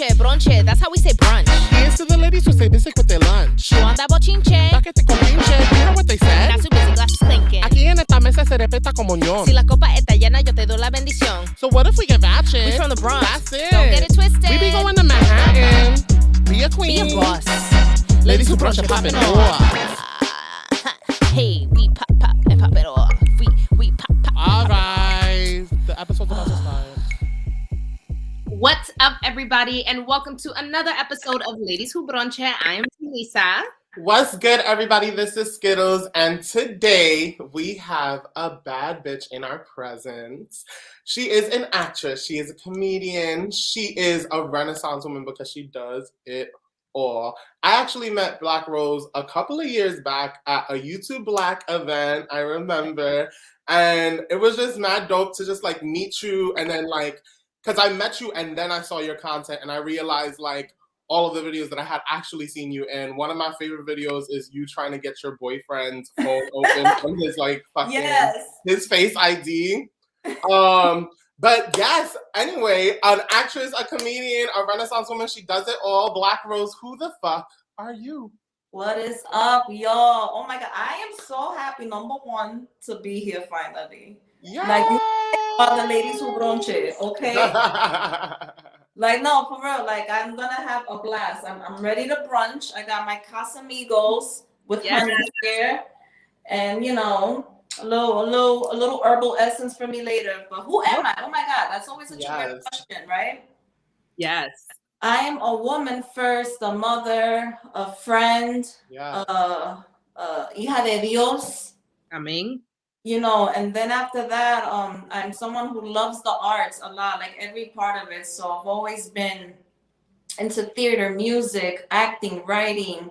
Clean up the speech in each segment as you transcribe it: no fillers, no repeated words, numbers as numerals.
bronche, that's how we say brunch. Here's to the ladies who say basic with their lunch. You want that bochinche? Paquete con pinche, you hear what they said? Not too busy, glasses clinking. Aquí en esta mesa se respeta como ñón. Si la copa está llena, yo te doy la bendición. So what if we get ratchet? We from the Bronx. That's it. Don't get it twisted. We be going to Manhattan. Be a queen. Be a boss. Ladies who brunch and pop it off. Hey, we pop and pop it off. We pop. All right. The episode's about to start. What's up, everybody, and welcome to another episode of Ladies Who Bronche. I am Lisa. What's good, everybody? This is Skittles, and today we have a bad bitch in our presence. She is an actress. She is a comedian. She is a Renaissance woman because she does it all. I actually met Black Rose a couple of years back at a YouTube Black event, I remember, and it was just mad dope to just like meet you and then like, because I met you and then I saw your content and I realized like all of the videos that I had actually seen you in. One of my favorite videos is you trying to get your boyfriend's phone open from his like fucking his Face ID. But yes, anyway, an actress, a comedian, a Renaissance woman, she does it all. Black Rose, who the fuck are you? What is up, y'all? Oh my God, I am so happy, number one, to be here finally. Yeah. Like, you are the Ladies Who Bronche, okay? Like, no, for real, like, I'm gonna have a blast. I'm ready to brunch. I got my Casamigos with honey here. And, you know, a little herbal essence for me later. But who am I? Oh my God, that's always such a great question, right? Yes. I am a woman first, a mother, a friend, hija de Dios. Amén. You know, and then after that, I'm someone who loves the arts a lot, like every part of it. So I've always been into theater, music, acting, writing.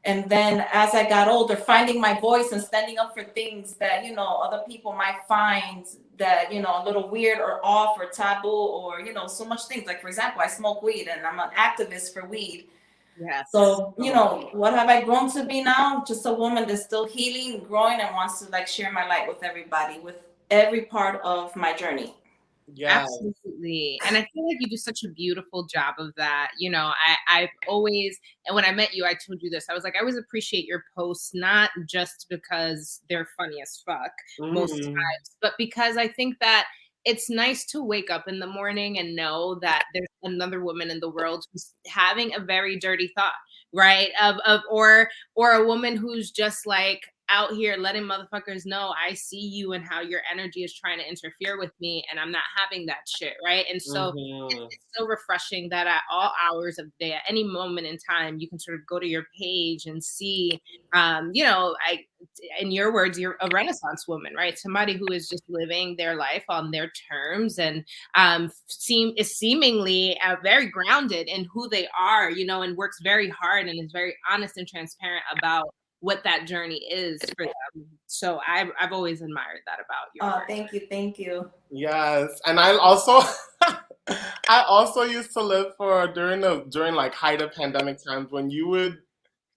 And then as I got older, finding my voice and standing up for things that, you know, other people might find that, you know, a little weird or off or taboo or, you know, so much things. Like, for example, I smoke weed and I'm an activist for weed. Yes. So, you know, what have I grown to be now? Just a woman that's still healing, growing, and wants to like share my light with everybody, with every part of my journey. Yeah, absolutely. And I feel like you do such a beautiful job of that. You know, I've always, and when I met you, I told you this, I was like, I always appreciate your posts, not just because they're funny as fuck most times, but because I think that it's nice to wake up in the morning and know that there's another woman in the world who's having a very dirty thought, right? Or a woman who's just like out here letting motherfuckers know I see you and how your energy is trying to interfere with me and I'm not having that shit, right? And so it's so refreshing that at all hours of the day, at any moment in time, you can sort of go to your page and see, you know, in your words, you're a Renaissance woman, right? Somebody who is just living their life on their terms and is seemingly very grounded in who they are, you know, and works very hard and is very honest and transparent about what that journey is for them. So I've always admired that about you. Oh, thank you. Yes, and I also used to live for during like height of pandemic times when you would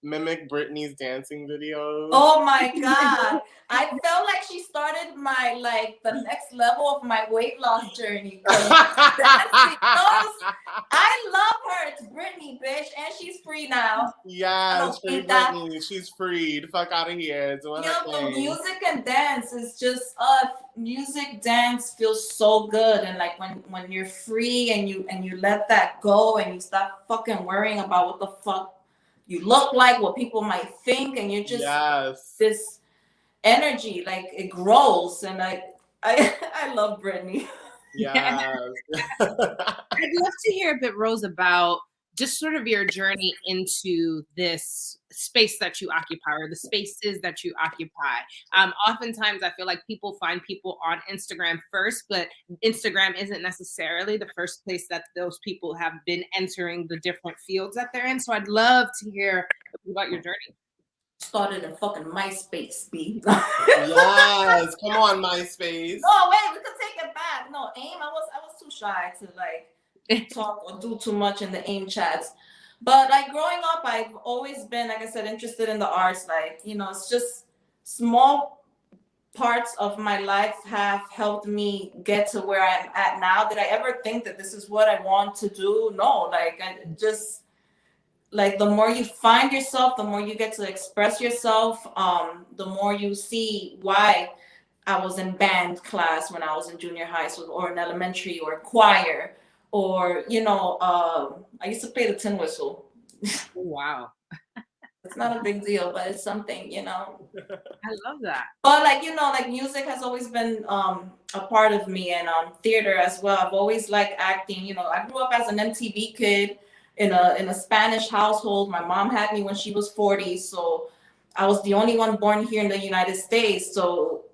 mimic Britney's dancing videos. Oh my God. I felt like she started the next level of my weight loss journey. I love her. It's Britney, bitch. And she's free now. Yes, free Britney. She's freed. Fuck out of here. The music and dance is just music, dance feels so good. And like when you're free and you let that go and you stop fucking worrying about what the fuck you look like, what people might think, and you're just this energy, like it grows, and I love Britney. Yes. I'd love to hear a bit, Rose, about just sort of your journey into this space that you occupy or the spaces that you occupy. Oftentimes I feel like people find people on Instagram first, but Instagram isn't necessarily the first place that those people have been entering the different fields that they're in. So I'd love to hear about your journey. Started in fucking MySpace, B. Yes, come on, MySpace. No, wait, we could take it back. No, AIM, I was too shy to like talk or do too much in the AIM chats. But like growing up, I've always been, like I said, interested in the arts. Like, you know, it's just small parts of my life have helped me get to where I'm at now. Did I ever think that this is what I want to do? No, like I just like the more you find yourself, the more you get to express yourself, the more you see why I was in band class when I was in junior high school or in elementary or choir or, I used to play the tin whistle. Oh, wow. It's not a big deal, but it's something, I love that. But like music has always been a part of me and theater as well. I've always liked acting. I grew up as an MTV kid in a Spanish household. My mom had me when she was 40, so I was the only one born here in the United States. So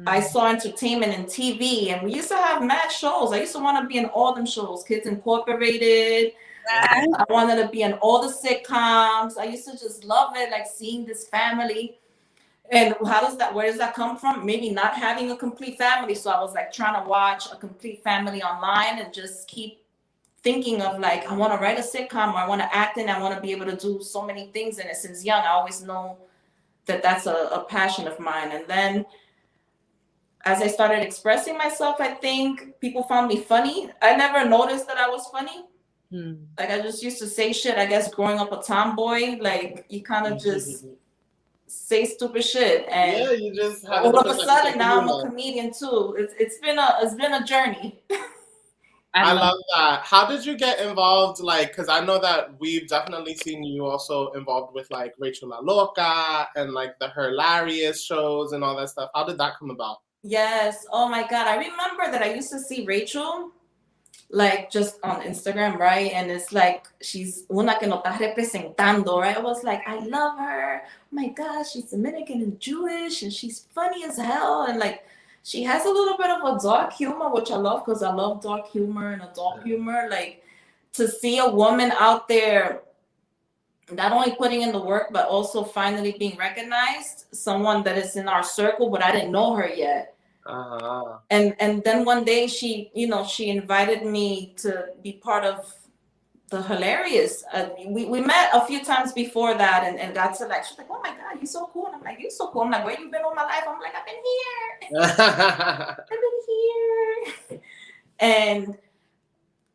I saw entertainment in TV, and we used to have mad shows. I used to want to be in all them shows, Kids Incorporated. I wanted to be in all the sitcoms. I used to just love it, like seeing this family. And where does that come from? Maybe not having a complete family. So I was like trying to watch a complete family online and just keep thinking of like, I want to write a sitcom or I want to act and I want to be able to do so many things in it since young. I always know that that's a passion of mine. And then as I started expressing myself, I think people found me funny. I never noticed that I was funny. Like I just used to say shit. I guess growing up a tomboy, like you kind of just say stupid shit, and yeah, you just have all of a sudden now I'm a comedian too. It's been a journey. I love that. How did you get involved? Like, because I know that we've definitely seen you also involved with like Rachel La Loca and like the Hilarious shows and all that stuff. How did that come about? Yes. Oh my God. I remember that I used to see Rachel like just on Instagram, right? And it's like she's una que nos está representando, right? I was like, I love her. Oh my gosh, she's Dominican and Jewish and she's funny as hell. And like she has a little bit of a dark humor, which I love because I love dark humor and adult humor. Like to see a woman out there not only putting in the work, but also finally being recognized, someone that is in our circle, but I didn't know her yet. Uh-huh. And then one day she invited me to be part of the Hilarious. We met a few times before that and got to like, she's like, oh my God, you're so cool. And I'm like, you're so cool. I'm like, where you been all my life? I'm like, I've been here. I've been here. And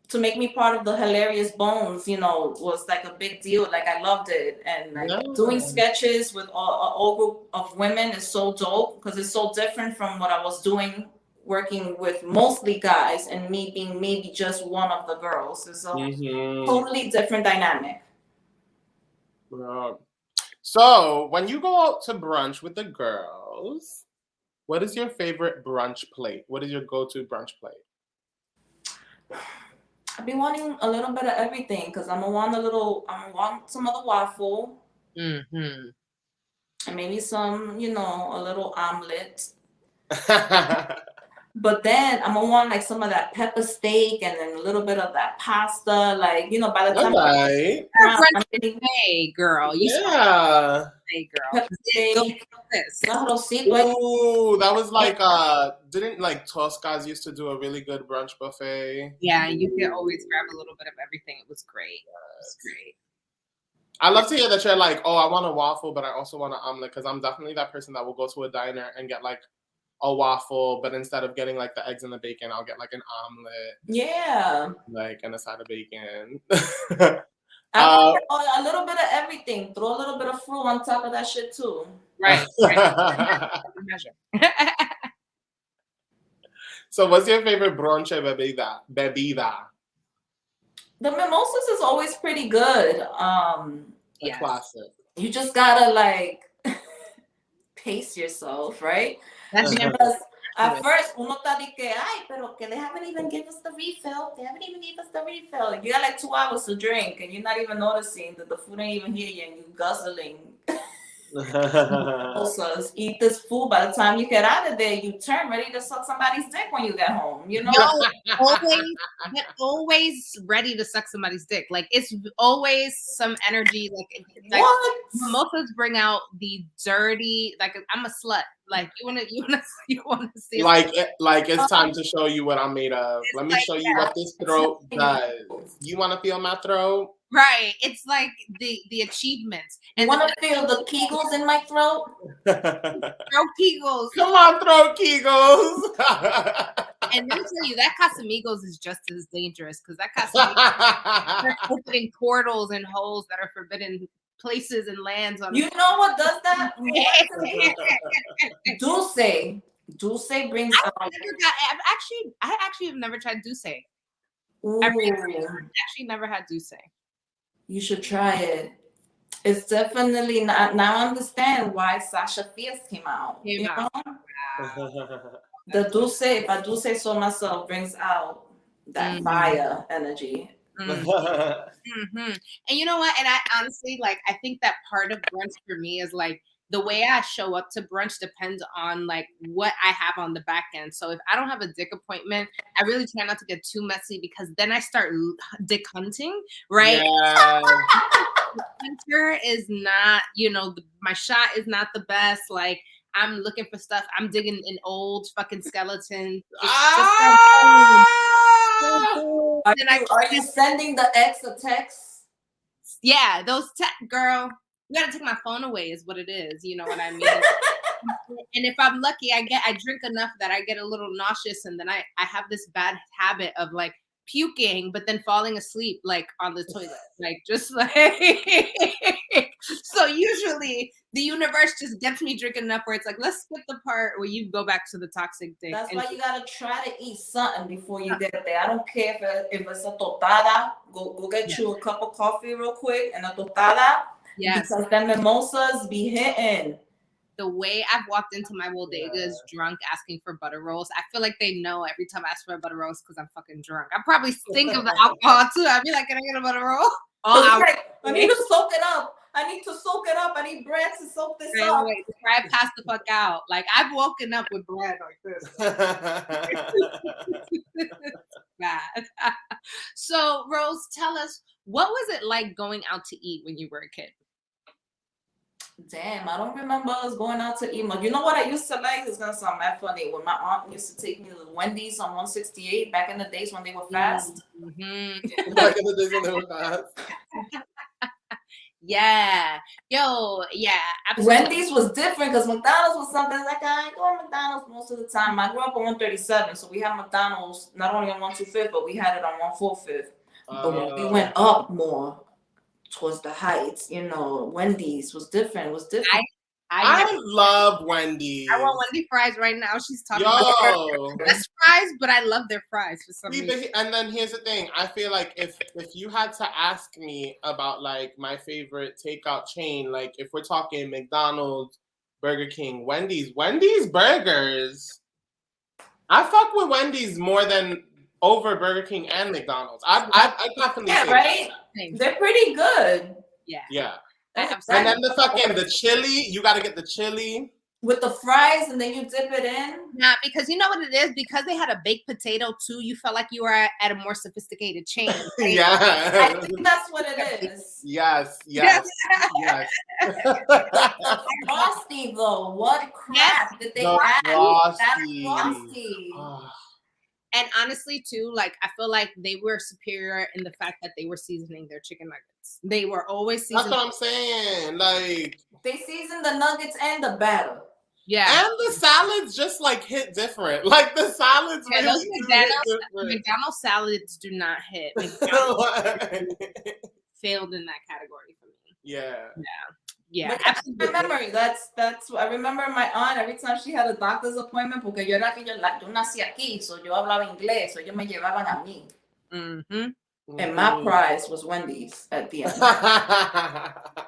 to make me part of the Hilarious Bones, was like a big deal. Like I loved it. And like doing sketches with all group of women is so dope because it's so different from what I was doing working with mostly guys and me being maybe just one of the girls. It's a totally different dynamic. So when you go out to brunch with the girls, what is your favorite brunch plate? What is your go-to brunch plate? I've been wanting a little bit of everything because I'm gonna want some of the waffle. And maybe some, a little omelet. But then I'm gonna want like some of that pepper steak and then a little bit of that pasta. Like, by the time hey girl. Hey girl. Pepper steak. Ooh, that was like didn't like Tosca's used to do a really good brunch buffet? Yeah, you could always grab a little bit of everything. It was great. It was great. I love to hear that you're like, oh, I want a waffle, but I also want an omelet because I'm definitely that person that will go to a diner and get like a waffle, but instead of getting like the eggs and the bacon, I'll get like an omelet. Yeah. Like and a side of bacon. A little bit of everything. Throw a little bit of fruit on top of that shit too. Right. So what's your favorite brunch bebida? The mimosas is always pretty good. Classic. You just gotta like pace yourself, right? Because at first, uno está de que, ay, pero que they haven't even given us the refill. They haven't even given us the refill. You got like 2 hours to drink, and you're not even noticing that the food ain't even here yet, and you guzzling. Eat this food. By the time you get out of there, you turn ready to suck somebody's dick when you get home. Always ready to suck somebody's dick. Like it's always some energy. Like mimosas bring out the dirty. Like I'm a slut. Like you wanna see. Like it's time to show you what I'm made of. Let me show you what this throat does. You wanna feel my throat? Right. It's like the achievements. You And want to feel the Kegels in my throat? throw Kegels. Come on, throw Kegels. And let me tell you, that Casamigos is just as dangerous because that Casamigos they're opening portals and holes that are forbidden places and lands on. You know what does that? Dulce brings out. I actually have never tried Douce. Ooh, Actually never had Douce. you should try it. It's definitely not. Now I understand why Sasha Fierce came out. Know? The Dulce, if I do say so myself, brings out that fire energy. Mm-hmm. And you know what? And I honestly, like, I think that part of brunch for me is like the way I show up to brunch depends on like what I have on the back end. So if I don't have a dick appointment, I really try not to get too messy because then I start dick hunting, right? Yeah. Hunter is not, my shot is not the best. Like, I'm looking for stuff. I'm digging in old fucking skeletons. Are you sending the ex a text? Yeah, those girl. You gotta take my phone away, is what it is. You know what I mean? And if I'm lucky, I drink enough that I get a little nauseous, and then I have this bad habit of like puking, but then falling asleep like on the toilet, like just like. So usually the universe just gets me drinking enough where it's like, let's skip the part where you go back to the toxic dick. That's why you gotta try to eat something before you get there. I don't care if it's a tostada. Go get you a cup of coffee real quick and a tostada. Yes. Because them mimosas be hitting. The way I've walked into my bodegas drunk asking for butter rolls, I feel like they know every time I ask for a butter rolls because I'm fucking drunk. I probably stink of the alcohol too. I'd be like, can I get a butter roll? Like, I need to soak it up. I need bread to soak this up. Wait, before I pass the fuck out. Like, I've woken up with bread like this. Bad. So, Rose, tell us, what was it like going out to eat when you were a kid? Damn, I don't remember us going out to eat much. You know what I used to like? It's gonna sound mad funny. When my aunt used to take me to Wendy's on 168 back in the days when they were fast. Mm-hmm. Back in the days when they were fast. Yeah. Yo, yeah. Absolutely. Wendy's was different because McDonald's was something like I ain't going to McDonald's most of the time. I grew up on 137, so we had McDonald's not only on 125th, but we had it on 145th. But when we went up more towards the heights, Wendy's was different. It was different. I love Wendy's. I want Wendy fries right now. She's talking about best fries, but I love their fries for some reason. And then here's the thing. I feel like if you had to ask me about like my favorite takeout chain, like if we're talking McDonald's, Burger King, Wendy's burgers, I fuck with Wendy's more than over Burger King and McDonald's. I definitely say right? That. They're pretty good. Yeah. And then the chili, you got to get the chili. With the fries and then you dip it in? Nah, because you know what it is? Because they had a baked potato too, you felt like you were at a more sophisticated chain. Right? Yeah. I think that's what it is. Yes. Frosty though, what crap did they add? Frosty. And honestly, too, like I feel like they were superior in the fact that they were seasoning their chicken nuggets. They were always seasoning. That's what I'm saying. Like they seasoned the nuggets and the batter. Yeah. And the salads just like hit different. Like the salads really those McDonald's salads do not hit. Failed in that category for me. Yeah, absolutely. Memory. That's I remember my aunt every time she had a doctor's appointment porque yo nací aquí, so yo hablaba inglés, so ellos me llevaban a mí. Mm-hmm. And my prize was Wendy's at the end.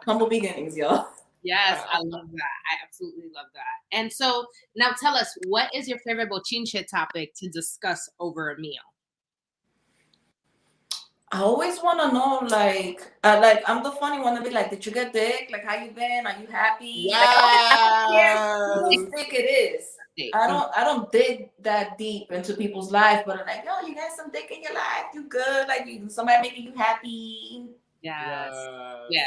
Humble beginnings, y'all. Yes, I love that. I absolutely love that. And so now tell us, what is your favorite bochinche topic to discuss over a meal? I always want to know, like I'm the funny one to be like, did you get dick? Like, how you been? Are you happy? Yeah. Like, I don't care how thick it is. I don't dig that deep into people's life, but I'm like, yo, you got some dick in your life? You good? Like, somebody making you happy? Yes. Yeah.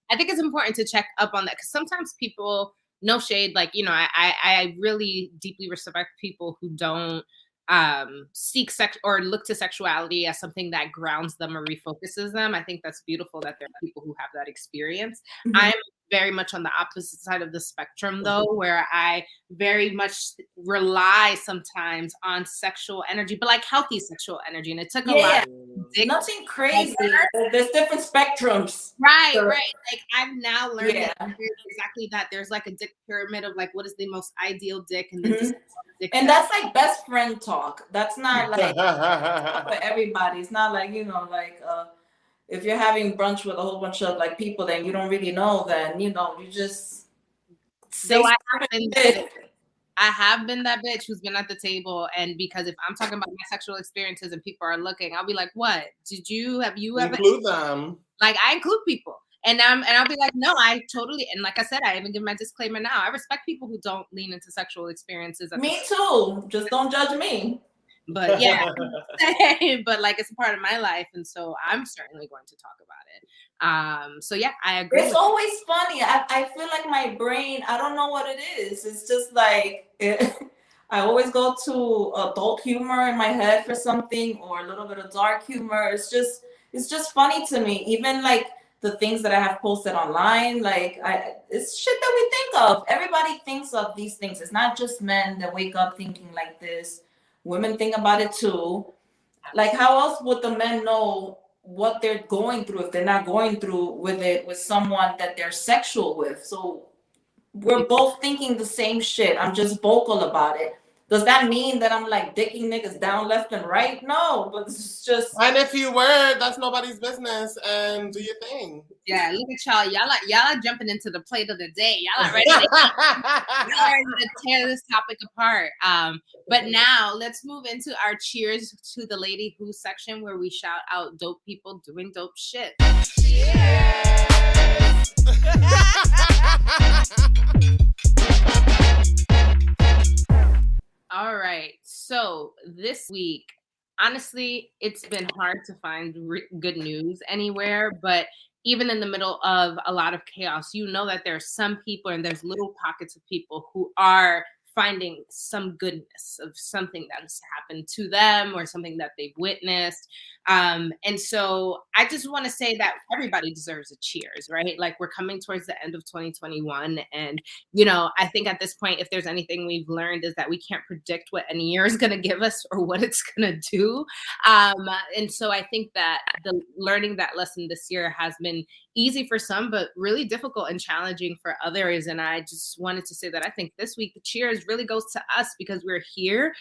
I think it's important to check up on that because sometimes people, no shade, like, I really deeply respect people who don't seek sex or look to sexuality as something that grounds them or refocuses them. I think that's beautiful that there are people who have that experience. Mhm. I'm very much on the opposite side of the spectrum, though, where I very much rely sometimes on sexual energy, but like healthy sexual energy. And it took a lot of dick Nothing crazy. There's different spectrums. Right, So, right. Like I've now learned yeah. that there's exactly that. There's like a dick pyramid of like what is the most ideal dick, and then Mhm. dick And that- that's like best friend talk. That's not like for everybody. It's not like, like if you're having brunch with a whole bunch of like people that you don't really know, then you just say Though shit. I have been that bitch who's been at the table, and because if I'm talking about my sexual experiences and people are looking, I'll be like, "What? Have you ever?" Include them. Like I include people, and I'll be like, "No, I totally." And like I said, I even give my disclaimer now. I respect people who don't lean into sexual experiences. Me too. Just don't judge me. But yeah, but like it's a part of my life, and so I'm certainly going to talk about it. So yeah, I agree. It's always funny. I feel like my brain, I don't know what it is. It's just like I always go to adult humor in my head for something, or a little bit of dark humor. It's just funny to me. Even like the things that I have posted online, like it's shit that we think of. Everybody thinks of these things. It's not just men that wake up thinking like this. Women think about it too. Like, how else would the men know what they're going through if they're not going through with it with someone that they're sexual with? So we're both thinking the same shit. I'm just vocal about it. Does that mean that I'm like dicking niggas down left and right? No, but it's just. And if you were, that's nobody's business. And do your thing. Yeah, look at y'all. Y'all are jumping into the plate of the day. Y'all are ready to tear this topic apart. But now let's move into our cheers to the Lady Who section, where we shout out dope people doing dope shit. All right. So this week, honestly, it's been hard to find good news anywhere, but even in the middle of a lot of chaos, you know that there's some people and there's little pockets of people who are finding some goodness of something that has happened to them or something that they've witnessed. And so I just want to say that everybody deserves a cheers, right? Like we're coming towards the end of 2021. And, I think at this point, if there's anything we've learned is that we can't predict what any year is going to give us or what it's going to do. And so I think that learning that lesson this year has been easy for some, but really difficult and challenging for others. And I just wanted to say that I think this week, the cheers really goes to us because we're here,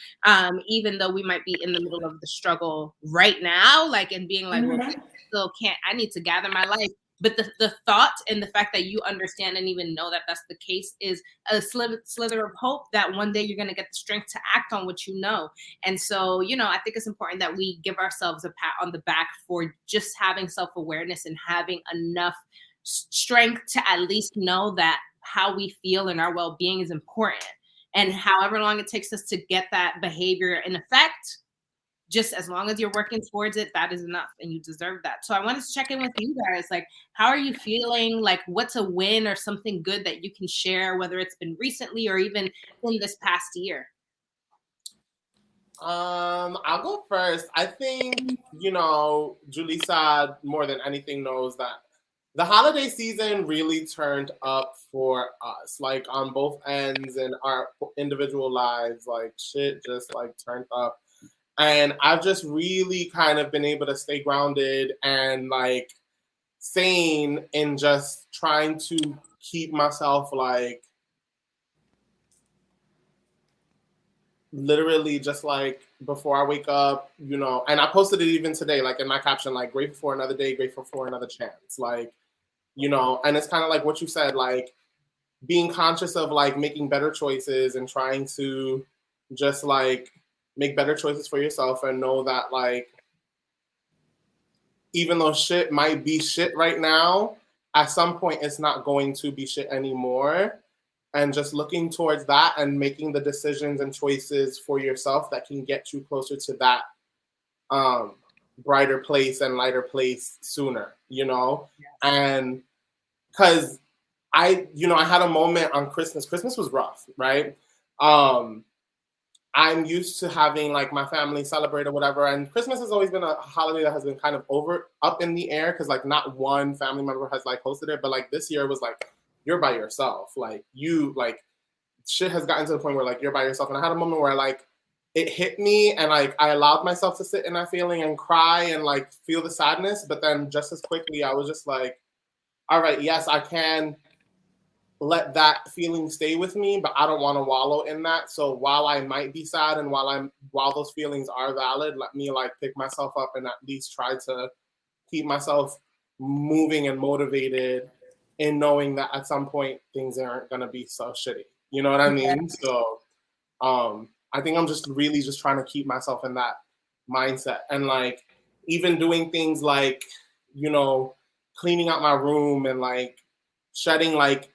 even though we might be in the middle of the struggle right now, like, and being like, well, I still can't, I need to gather my life. But the thought and the fact that you understand and even know that that's the case is a slither of hope that one day you're going to get the strength to act on what you know. And so, I think it's important that we give ourselves a pat on the back for just having self-awareness and having enough strength to at least know that how we feel and our well-being is important. And however long it takes us to get that behavior in effect, just as long as you're working towards it, that is enough and you deserve that. So I wanted to check in with you guys. Like, how are you feeling? Like, what's a win or something good that you can share, whether it's been recently or even in this past year? I'll go first. I think, Julissa more than anything knows that the holiday season really turned up for us, like on both ends in our individual lives, like shit just like turned up. And I've just really kind of been able to stay grounded and like sane in just trying to keep myself like literally just like before I wake up, and I posted it even today, like in my caption, like grateful for another day, grateful for another chance. Like, and it's kind of like what you said, like being conscious of like making better choices and trying to just like make better choices for yourself and know that like even though shit might be shit right now, at some point it's not going to be shit anymore. And just looking towards that and making the decisions and choices for yourself that can get you closer to that brighter place and lighter place sooner, And because I had a moment on Christmas. Christmas was rough, right? I'm used to having like my family celebrate or whatever, and Christmas has always been a holiday that has been kind of up in the air because like not one family member has like hosted it, but like this year was like you're by yourself, like you like shit has gotten to the point where like you're by yourself, and I had a moment where like it hit me and like I allowed myself to sit in that feeling and cry and like feel the sadness, but then just as quickly I was just like, all right, yes, I can let that feeling stay with me, but I don't want to wallow in that. So while I might be sad and while those feelings are valid, let me like pick myself up and at least try to keep myself moving and motivated in knowing that at some point things aren't gonna be so shitty. You know what I mean? So I think I'm just really just trying to keep myself in that mindset and like even doing things like, you know, cleaning out my room and like shedding like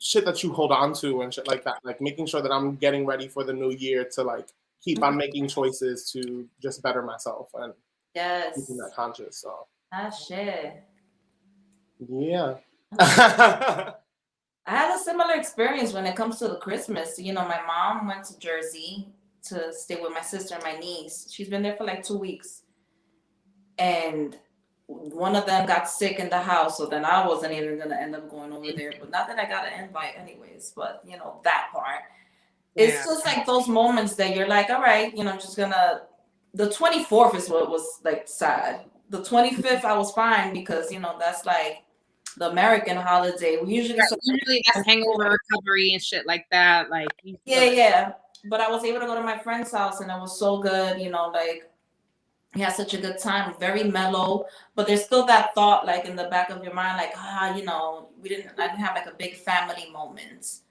shit that you hold on to and shit like that. Like making sure that I'm getting ready for the new year to like keep on making choices to just better myself and keeping that conscious. So shit. Yeah. I had a similar experience when it comes to the Christmas. You know, my mom went to Jersey to stay with my sister and my niece. She's been there for like 2 weeks. And one of them got sick in the house, so then I wasn't even gonna end up going over there. But not that I got an invite anyways, but you know, that part. It's just like those moments that you're like, all right, you know, I'm just gonna the 24th is what was like sad. The 25th I was fine because, you know, that's like the American holiday. We usually that's hangover recovery and shit like that. Like yeah. But I was able to go to my friend's house and it was so good, you know, like we had such a good time, very mellow, but there's still that thought like in the back of your mind, like, you know, I didn't have like a big family moment.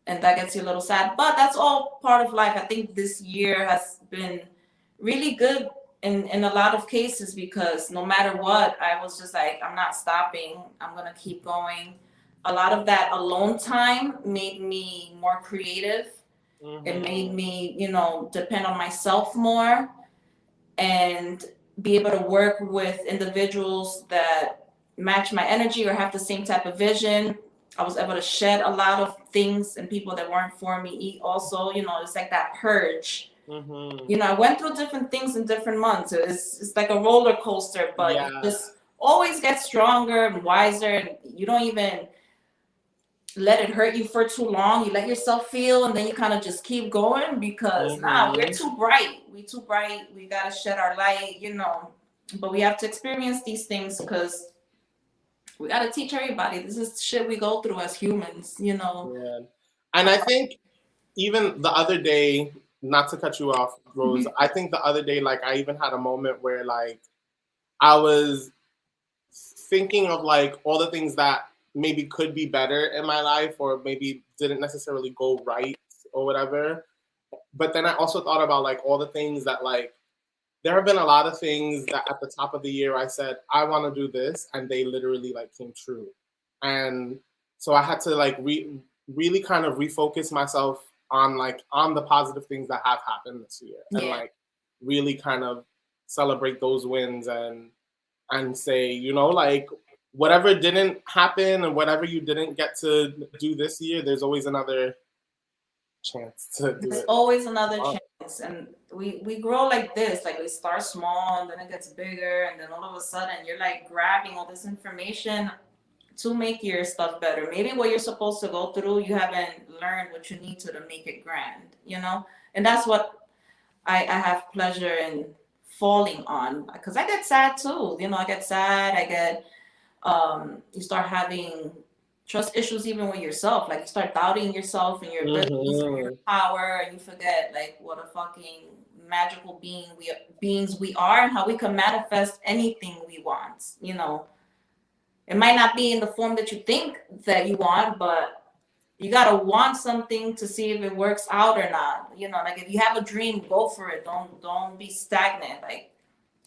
And that gets you a little sad. But that's all part of life. I think this year has been really good in a lot of cases because no matter what, I was just like, I'm not stopping. I'm gonna keep going. A lot of that alone time made me more creative. It made me, you know, depend on myself more and be able to work with individuals that match my energy or have the same type of vision. I was able to shed a lot of things and people that weren't for me also, you know, it's like that purge. You know, I went through different things in different months. It's like a roller coaster, but you just always get stronger and wiser, and you don't even let it hurt you for too long. You let yourself feel, and then you kind of just keep going because we're too bright. We gotta shed our light, you know. But we have to experience these things because we gotta teach everybody. This is shit we go through as humans, you know. Yeah. And I think even the other day, not to cut you off, Rose, I think the other day, like I even had a moment where like I was thinking of like all the things that maybe could be better in my life or maybe didn't necessarily go right or whatever. But then I also thought about like all the things that like there have been a lot of things that at the top of the year I said I want to do this and they literally like came true. And so I had to like really kind of refocus myself on the positive things that have happened this year and like really kind of celebrate those wins and say, you know, like whatever didn't happen and whatever you didn't get to do this year, there's always another chance to do There's it. always another chance. And we grow like this, like we start small and then it gets bigger and then all of a sudden you're like grabbing all this information to make your stuff better. Maybe what you're supposed to go through, you haven't learned what you need to make it grand, you know? And that's what I have pleasure in falling on because I get sad too. You know, I get sad, I get you start having trust issues even with yourself. Like you start doubting yourself and your abilities and your power, and you forget like what a fucking magical beings we are and how we can manifest anything we want. You know, it might not be in the form that you think that you want, but you gotta want something to see if it works out or not. You know, like if you have a dream, go for it. Don't be stagnant. Like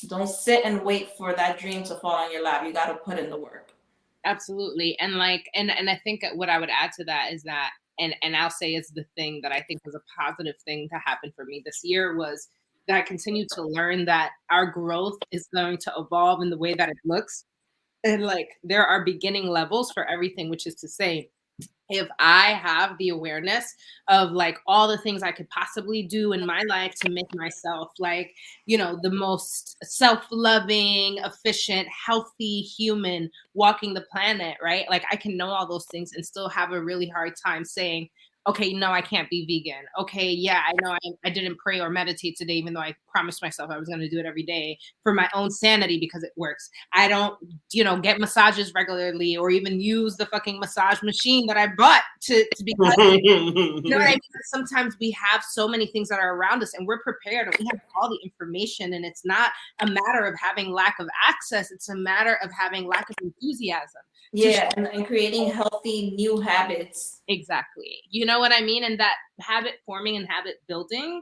don't sit and wait for that dream to fall on your lap. You gotta put in the work. Absolutely. And like and I think what I would add to that is that and I'll say is the thing that I think was a positive thing to happen for me this year was that I continue to learn that our growth is going to evolve in the way that it looks. And like there are beginning levels for everything, which is to say if I have the awareness of like all the things I could possibly do in my life to make myself like, the most self-loving, efficient, healthy human walking the planet, right? Like I can know all those things and still have a really hard time saying, okay, no, I can't be vegan. Okay, yeah, I know I didn't pray or meditate today, even though I promised myself I was going to do it every day for my own sanity because it works. I don't get massages regularly or even use the fucking massage machine that I bought to be you know what I mean? Sometimes we have so many things that are around us and we're prepared and we have all the information, and it's not a matter of having lack of access, it's a matter of having lack of enthusiasm. Yeah, and creating healthy new habits. Exactly. You know what I mean? And that habit forming and habit building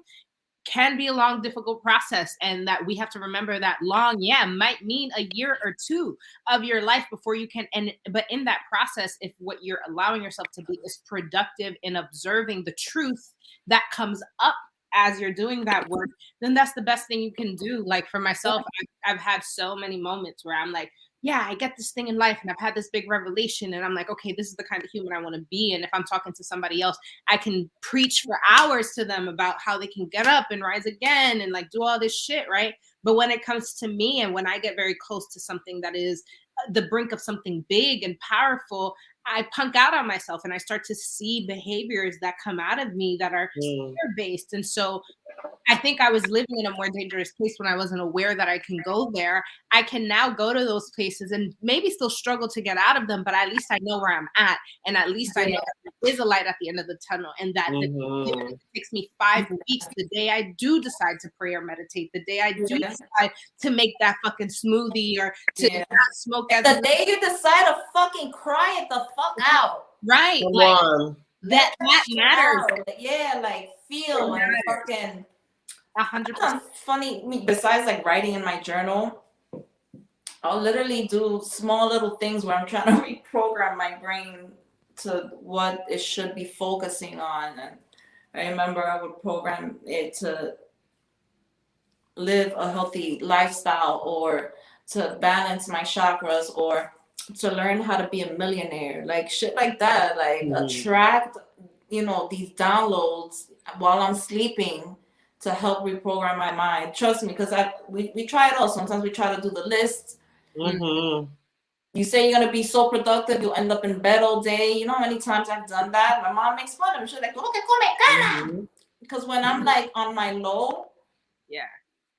can be a long, difficult process. And that we have to remember that long, might mean a year or two of your life before you can. But in that process, if what you're allowing yourself to be is productive in observing the truth that comes up as you're doing that work, then that's the best thing you can do. Like for myself, I've had so many moments where I'm like, yeah, I get this thing in life and I've had this big revelation and I'm like, okay, this is the kind of human I want to be. And if I'm talking to somebody else, I can preach for hours to them about how they can get up and rise again and like do all this shit, right? But when it comes to me and when I get very close to something that is the brink of something big and powerful, I punk out on myself and I start to see behaviors that come out of me that are fear-based. And so I think I was living in a more dangerous place when I wasn't aware that I can go there. I can now go to those places and maybe still struggle to get out of them, but at least I know where I'm at. And at least I know that there is a light at the end of the tunnel, and that it takes me 5 weeks, the day I do decide to pray or meditate, the day I do decide to make that fucking smoothie or to not smoke. The day you decide to fucking cry it the fuck out. Right. Come like on. that matters. Out. Yeah, like feel and fucking 100%. Funny, besides like writing in my journal, I'll literally do small little things where I'm trying to reprogram my brain to what it should be focusing on. And I remember I would program it to live a healthy lifestyle, or to balance my chakras, or to learn how to be a millionaire, like shit like that, like attract, these downloads while I'm sleeping to help reprogram my mind. Trust me, because we try it all. Sometimes we try to do the list. You say you're gonna be so productive, you'll end up in bed all day. You know how many times I've done that? My mom makes fun of me. She's like, "Look, come because when I'm like on my low,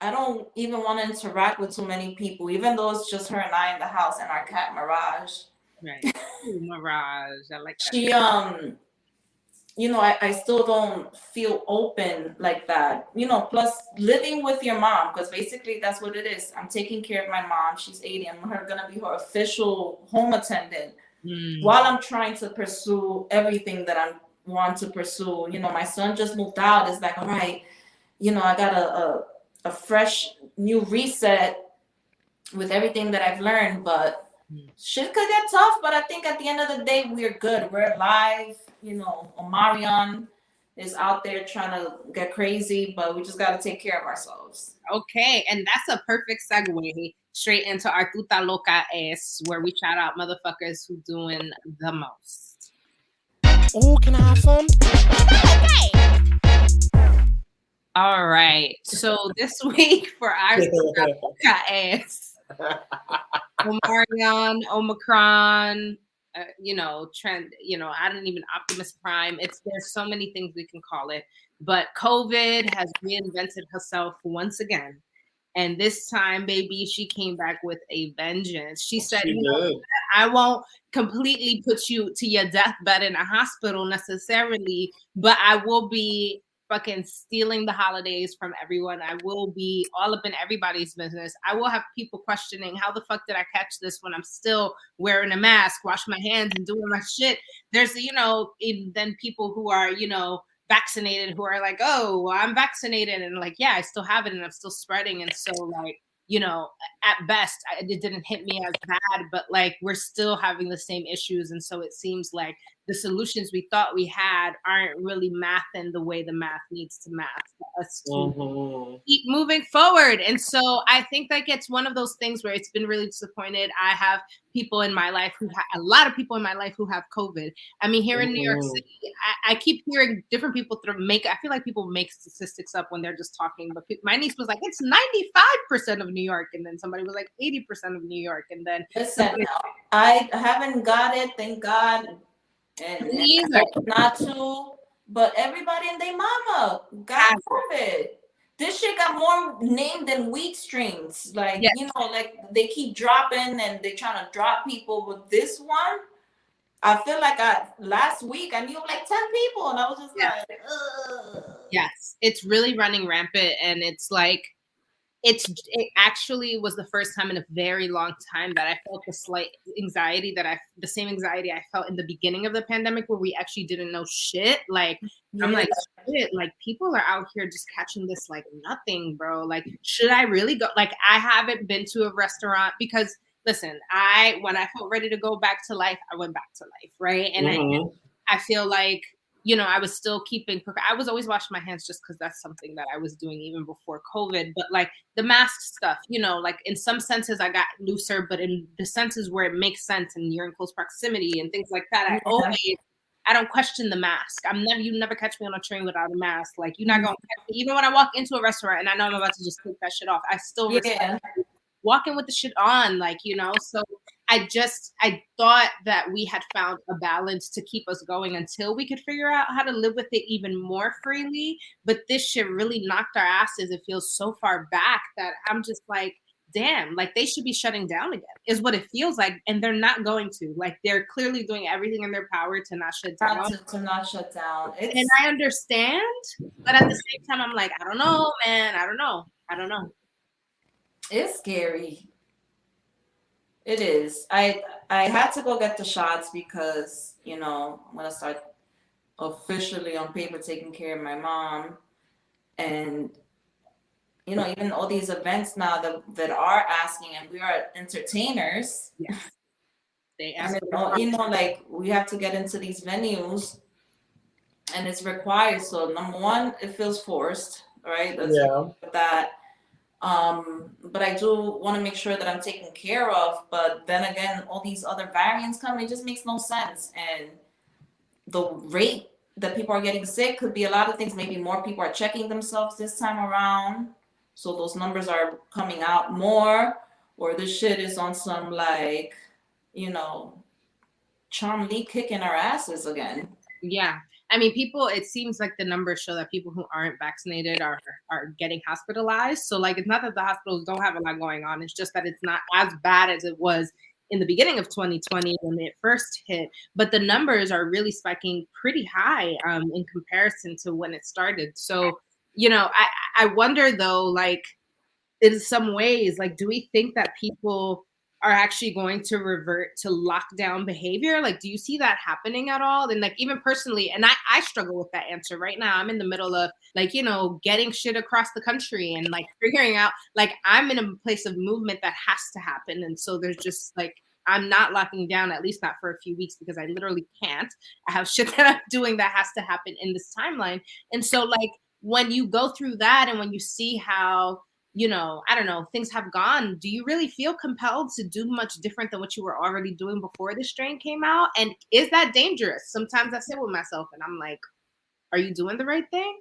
I don't even want to interact with too many people, even though it's just her and I in the house and our cat Mirage. Right. Ooh, Mirage, I like that. She I still don't feel open like that. Plus living with your mom, because basically that's what it is. I'm taking care of my mom. She's 80. I'm gonna be her official home attendant while I'm trying to pursue everything that I want to pursue. My son just moved out. It's like, all right, I got a fresh new reset with everything that I've learned, but shit could get tough. But I think at the end of the day, we're good. We're alive. Omarion is out there trying to get crazy, but we just got to take care of ourselves. Okay, and that's a perfect segue straight into our Tuta Loca Es, where we shout out motherfuckers who doing the most. Oh, can I have some? All right, so this week for our Tuta Loca Es, Omicron, trend, I don't even Optimus Prime. There's so many things we can call it, but COVID has reinvented herself once again. And this time, baby, she came back with a vengeance. She said, I won't completely put you to your deathbed in a hospital necessarily, but I will be fucking stealing the holidays from everyone. I will be all up in everybody's business. I will have people questioning, how the fuck did I catch this when I'm still wearing a mask, wash my hands and doing my shit? There's, then people who are, vaccinated who are like, oh, well, I'm vaccinated. And like, yeah, I still have it and I'm still spreading. And so like, at best, it didn't hit me as bad, but like we're still having the same issues. And so it seems like the solutions we thought we had aren't really mathing the way the math needs to math for us to keep moving forward. And so I think like it's one of those things where it's been really disappointed. I have people in my life a lot of people in my life who have COVID. I mean, here in New York City, I keep hearing different people I feel like people make statistics up when they're just talking, but my niece was like, it's 95% of New York. And then somebody was like 80% of New York. And then Listen, I haven't got it, thank God. And not to, but everybody and their mama got COVID. This shit got more named than wheat strings. Like, you know, like they keep dropping and they trying to drop people. With this one, I feel like last week I knew like 10 people and I was just like, ugh. Yes, it's really running rampant. And it's like, it actually was the first time in a very long time that I felt the slight anxiety the same anxiety I felt in the beginning of the pandemic, where we actually didn't know shit. Like, I'm like, shit, like people are out here just catching this like nothing, bro. Like, should I really go? Like, I haven't been to a restaurant because listen, when I felt ready to go back to life, I went back to life, right? And I feel like, you know, I was still I was always washing my hands just because that's something that I was doing even before COVID. But like the mask stuff, you know, like in some senses I got looser, but in the senses where it makes sense and you're in close proximity and things like that, I don't question the mask. You never catch me on a train without a mask. Like you're not going to catch me. Even when I walk into a restaurant and I know I'm about to just take that shit off, I still respect walking with the shit on, like, you know. So I thought that we had found a balance to keep us going until we could figure out how to live with it even more freely. But this shit really knocked our asses. It feels so far back that I'm just like, damn, like they should be shutting down again is what it feels like. And they're not going to. Like they're clearly doing everything in their power to not shut down. To not shut down. And I understand, but at the same time, I'm like, I don't know, man. I don't know. It's scary. It is. I had to go get the shots because, you know, I'm gonna start officially on paper taking care of my mom. And, you know, even all these events now that are asking, and we are entertainers. Yeah. They ask, you know, like we have to get into these venues and it's required. So number one, it feels forced, right? That. But I do want to make sure that I'm taken care of. But then again, all these other variants coming, it just makes no sense. And the rate that people are getting sick could be a lot of things. Maybe more people are checking themselves this time around, so those numbers are coming out more. Or this shit is on some like, you know, Charm Lee kicking our asses again. Yeah. I mean, it seems like the numbers show that people who aren't vaccinated are getting hospitalized. So like, it's not that the hospitals don't have a lot going on. It's just that it's not as bad as it was in the beginning of 2020 when it first hit. But the numbers are really spiking pretty high in comparison to when it started. So, you know, I wonder though, like in some ways, like, do we think that people are actually going to revert to lockdown behavior? Like, do you see that happening at all? And like, even personally, and I struggle with that answer right now. I'm in the middle of like, you know, getting shit across the country and like figuring out, like, I'm in a place of movement that has to happen. And so there's just like, I'm not locking down, at least not for a few weeks, because I literally can't. I have shit that I'm doing that has to happen in this timeline. And so like, when you go through that and when you see how, you know, I don't know, things have gone, do you really feel compelled to do much different than what you were already doing before the strain came out? And is that dangerous? Sometimes I sit with myself and I'm like, are you doing the right thing?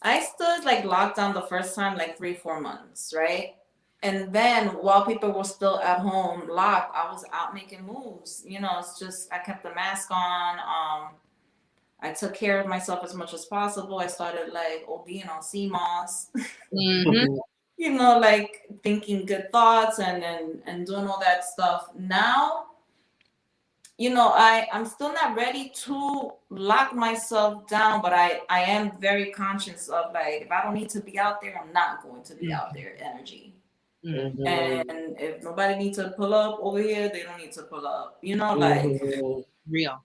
I stood like locked down the first time, like 3-4 months, right? And then while people were still at home locked, I was out making moves. You know, it's just, I kept the mask on. I took care of myself as much as possible. I started like ODing on CMOS, you know, like thinking good thoughts and doing all that stuff. Now, you know, I'm still not ready to lock myself down, but I am very conscious of like, if I don't need to be out there, I'm not going to be out there energy. And if nobody needs to pull up over here, they don't need to pull up, you know, like real.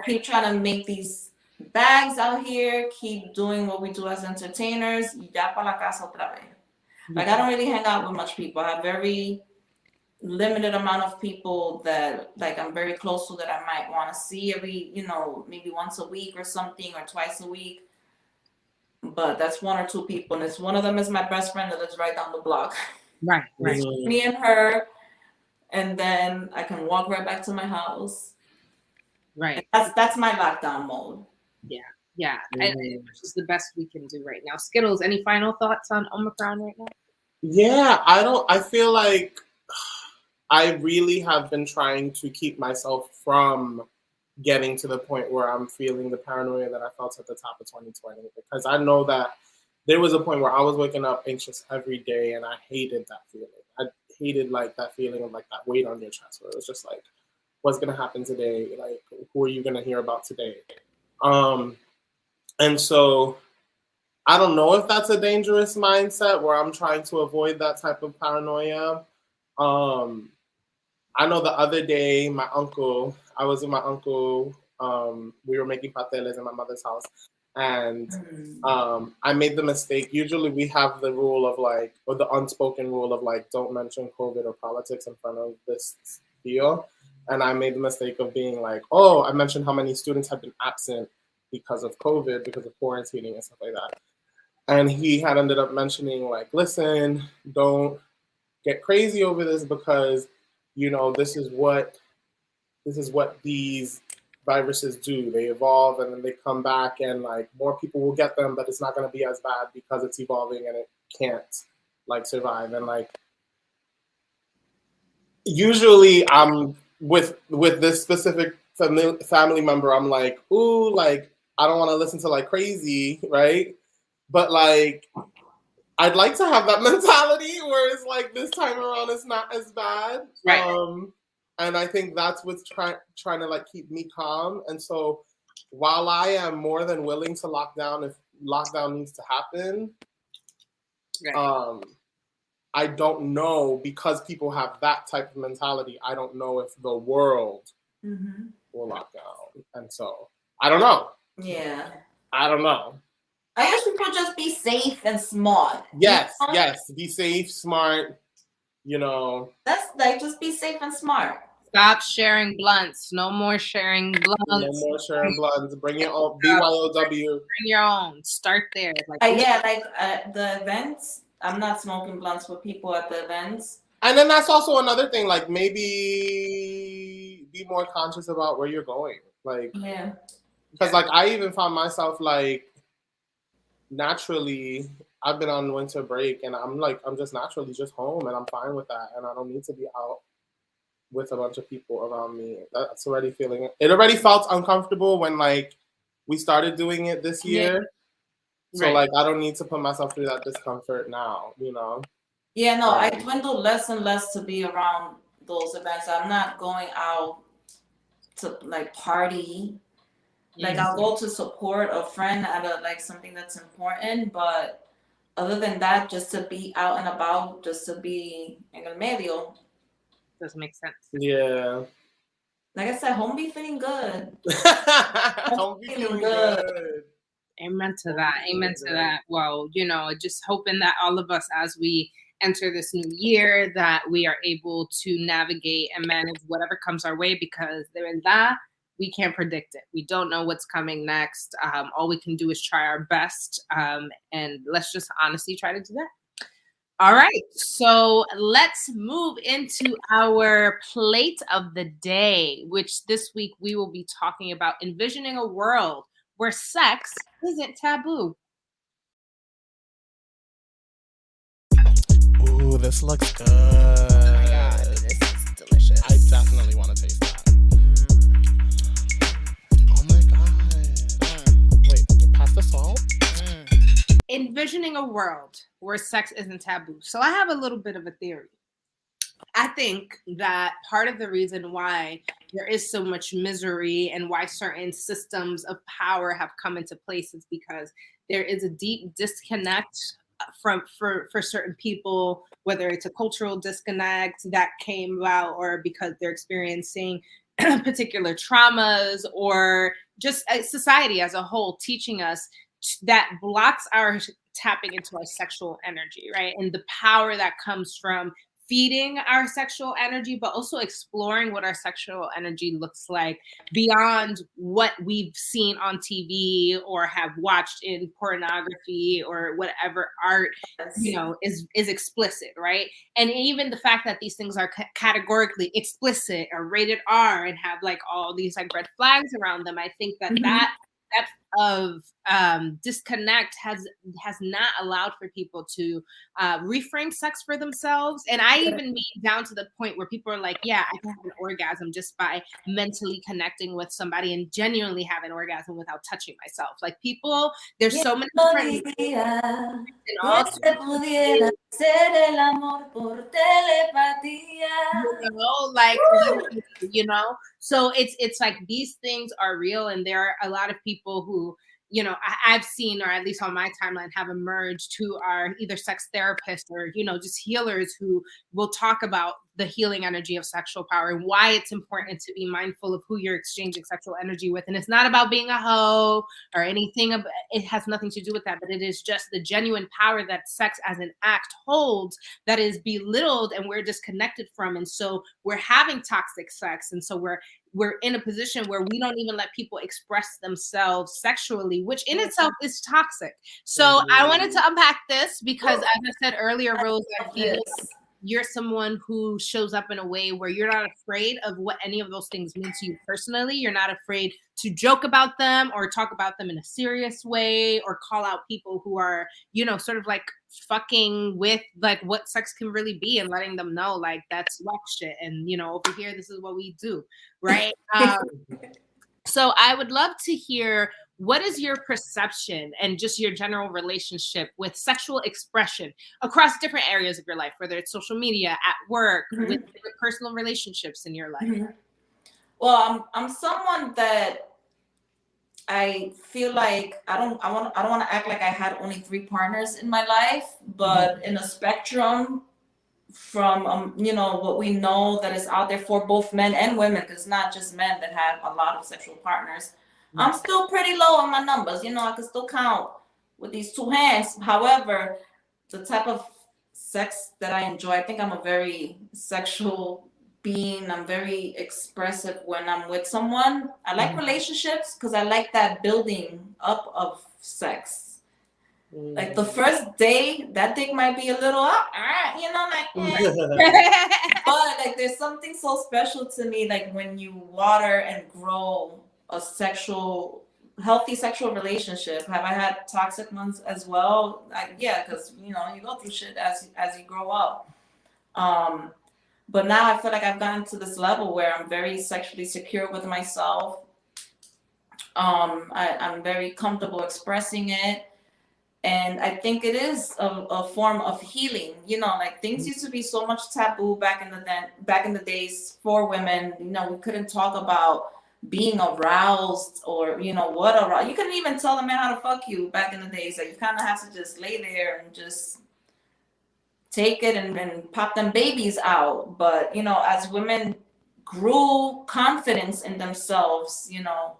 Keep trying to make these bags out here, keep doing what we do as entertainers. Ya pa la casa otra vez. Like, I don't really hang out with much people. I have very limited amount of people that like I'm very close to that I might want to see every, maybe once a week or something or twice a week. But that's one or two people, and one of them is my best friend that lives right down the block. Right. Me and her, and then I can walk right back to my house. Right. And that's my lockdown mode. Yeah. And which is the best we can do right now. Skittles, any final thoughts on Omicron right now? Yeah, I feel like I really have been trying to keep myself from getting to the point where I'm feeling the paranoia that I felt at the top of 2020, because I know that there was a point where I was waking up anxious every day, and I hated that feeling. I hated like that feeling of like that weight on your chest, where it was just like, what's gonna happen today? Like, who are you gonna hear about today? And so I don't know if that's a dangerous mindset where I'm trying to avoid that type of paranoia. I know the other day, I was with my uncle, we were making pateles in my mother's house, and I made the mistake. Usually we have the rule of like, or the unspoken rule of like, don't mention COVID or politics in front of this deal. And I made the mistake of being like, oh, I mentioned how many students had been absent because of COVID, because of quarantining and stuff like that. And he had ended up mentioning like, listen, don't get crazy over this, because this is what these viruses do. They evolve and then they come back, and like more people will get them, but it's not going to be as bad because it's evolving and it can't like survive. And like usually I'm with this specific family member, I'm like, ooh, like I don't want to listen to like crazy, right? But like I'd like to have that mentality where it's like this time around it's not as bad. Right. And I think that's what's trying to like keep me calm. And so while I am more than willing to lock down if lockdown needs to happen, I don't know, because people have that type of mentality, I don't know if the world will lock down. And so I don't know. Yeah. I don't know. I wish people just be safe and smart. Yes, yes. Be safe, smart, That's like, just be safe and smart. Stop sharing blunts. No more sharing blunts. No more sharing blunts. Bring your own BYOW. Bring your own. Start there. The events, I'm not smoking blunts with people at the events. And then that's also another thing, like maybe be more conscious about where you're going. Like, yeah. Because like I even found myself like, naturally, I've been on winter break, and I'm just naturally just home, and I'm fine with that, and I don't need to be out with a bunch of people around me. That's already feeling it. It already felt uncomfortable when like we started doing it this year. So like I don't need to put myself through that discomfort now, Yeah, no, I dwindle less and less to be around those events. I'm not going out to like party. Like I'll go to support a friend at something that's important, but other than that, just to be out and about, just to be en el medio. Doesn't make sense. Yeah. Like I said, home be feeling good. Home be feeling good. Amen to that. Amen to that. Well, just hoping that all of us, as we enter this new year, that we are able to navigate and manage whatever comes our way, because we can't predict it. We don't know what's coming next. All we can do is try our best. And let's just honestly try to do that. All right. So let's move into our plate of the day, which this week we will be talking about envisioning a world where sex isn't taboo. Ooh, this looks good. Oh my God, this is delicious. I definitely want to taste that. Oh my God. Wait, pass the salt? Envisioning a world where sex isn't taboo. So I have a little bit of a theory. I think that part of the reason why there is so much misery and why certain systems of power have come into place is because there is a deep disconnect for certain people, whether it's a cultural disconnect that came about or because they're experiencing particular traumas, or just society as a whole teaching us that blocks our tapping into our sexual energy, right? And the power that comes from feeding our sexual energy, but also exploring what our sexual energy looks like beyond what we've seen on TV or have watched in pornography or whatever art, you know, is explicit, right? And even the fact that these things are categorically explicit or rated R and have like all these like red flags around them, I think that that depth of disconnect has not allowed for people to reframe sex for themselves. And I even mean down to the point where people are like, yeah, I can have an orgasm just by mentally connecting with somebody and genuinely have an orgasm without touching myself. Like people, there's so many different and all like you know, so it's like these things are real, and there are a lot of people who, you know, I've seen, or at least on my timeline, have emerged who are either sex therapists or, you know, just healers who will talk about the healing energy of sexual power and why it's important to be mindful of who you're exchanging sexual energy with. And it's not about being a hoe or anything. It has nothing to do with that, but it is just the genuine power that sex as an act holds that is belittled and we're disconnected from. And so we're having toxic sex. And so we're in a position where we don't even let people express themselves sexually, which in itself is toxic. So I wanted to unpack this because, as I said earlier, Rose, I feel you're someone who shows up in a way where you're not afraid of what any of those things mean to you personally. You're not afraid to joke about them or talk about them in a serious way or call out people who are, you know, sort of like fucking with like what sex can really be and letting them know like that's whack shit. And, you know, over here, this is what we do. Right. So I would love to hear, what is your perception and just your general relationship with sexual expression across different areas of your life, whether it's social media, at work, with personal relationships in your life? Well, I'm someone that I feel like I don't want to act like I had only 3 partners in my life, but in a spectrum from you know, what we know that is out there for both men and women, because it's not just men that have a lot of sexual partners. I'm still pretty low on my numbers. You know, I can still count with these 2 hands. However, the type of sex that I enjoy, I think I'm a very sexual being. I'm very expressive when I'm with someone. I like relationships because I like that building up of sex. Like the first day, that dick might be a little you know, like, but like there's something so special to me, like when you water and grow a healthy sexual relationship. Have I had toxic ones as well? Yeah, because you know, you go through shit as you grow up. But now I feel like I've gotten to this level where I'm very sexually secure with myself. I'm very comfortable expressing it. And I think it is a form of healing. You know, like things used to be so much taboo back in the days for women. You know, we couldn't talk about being aroused or, you know, what aroused. You couldn't even tell a man how to fuck you back in the days. Like you kind of have to just lay there and just take it and pop them babies out. But, you know, as women grew confidence in themselves, you know,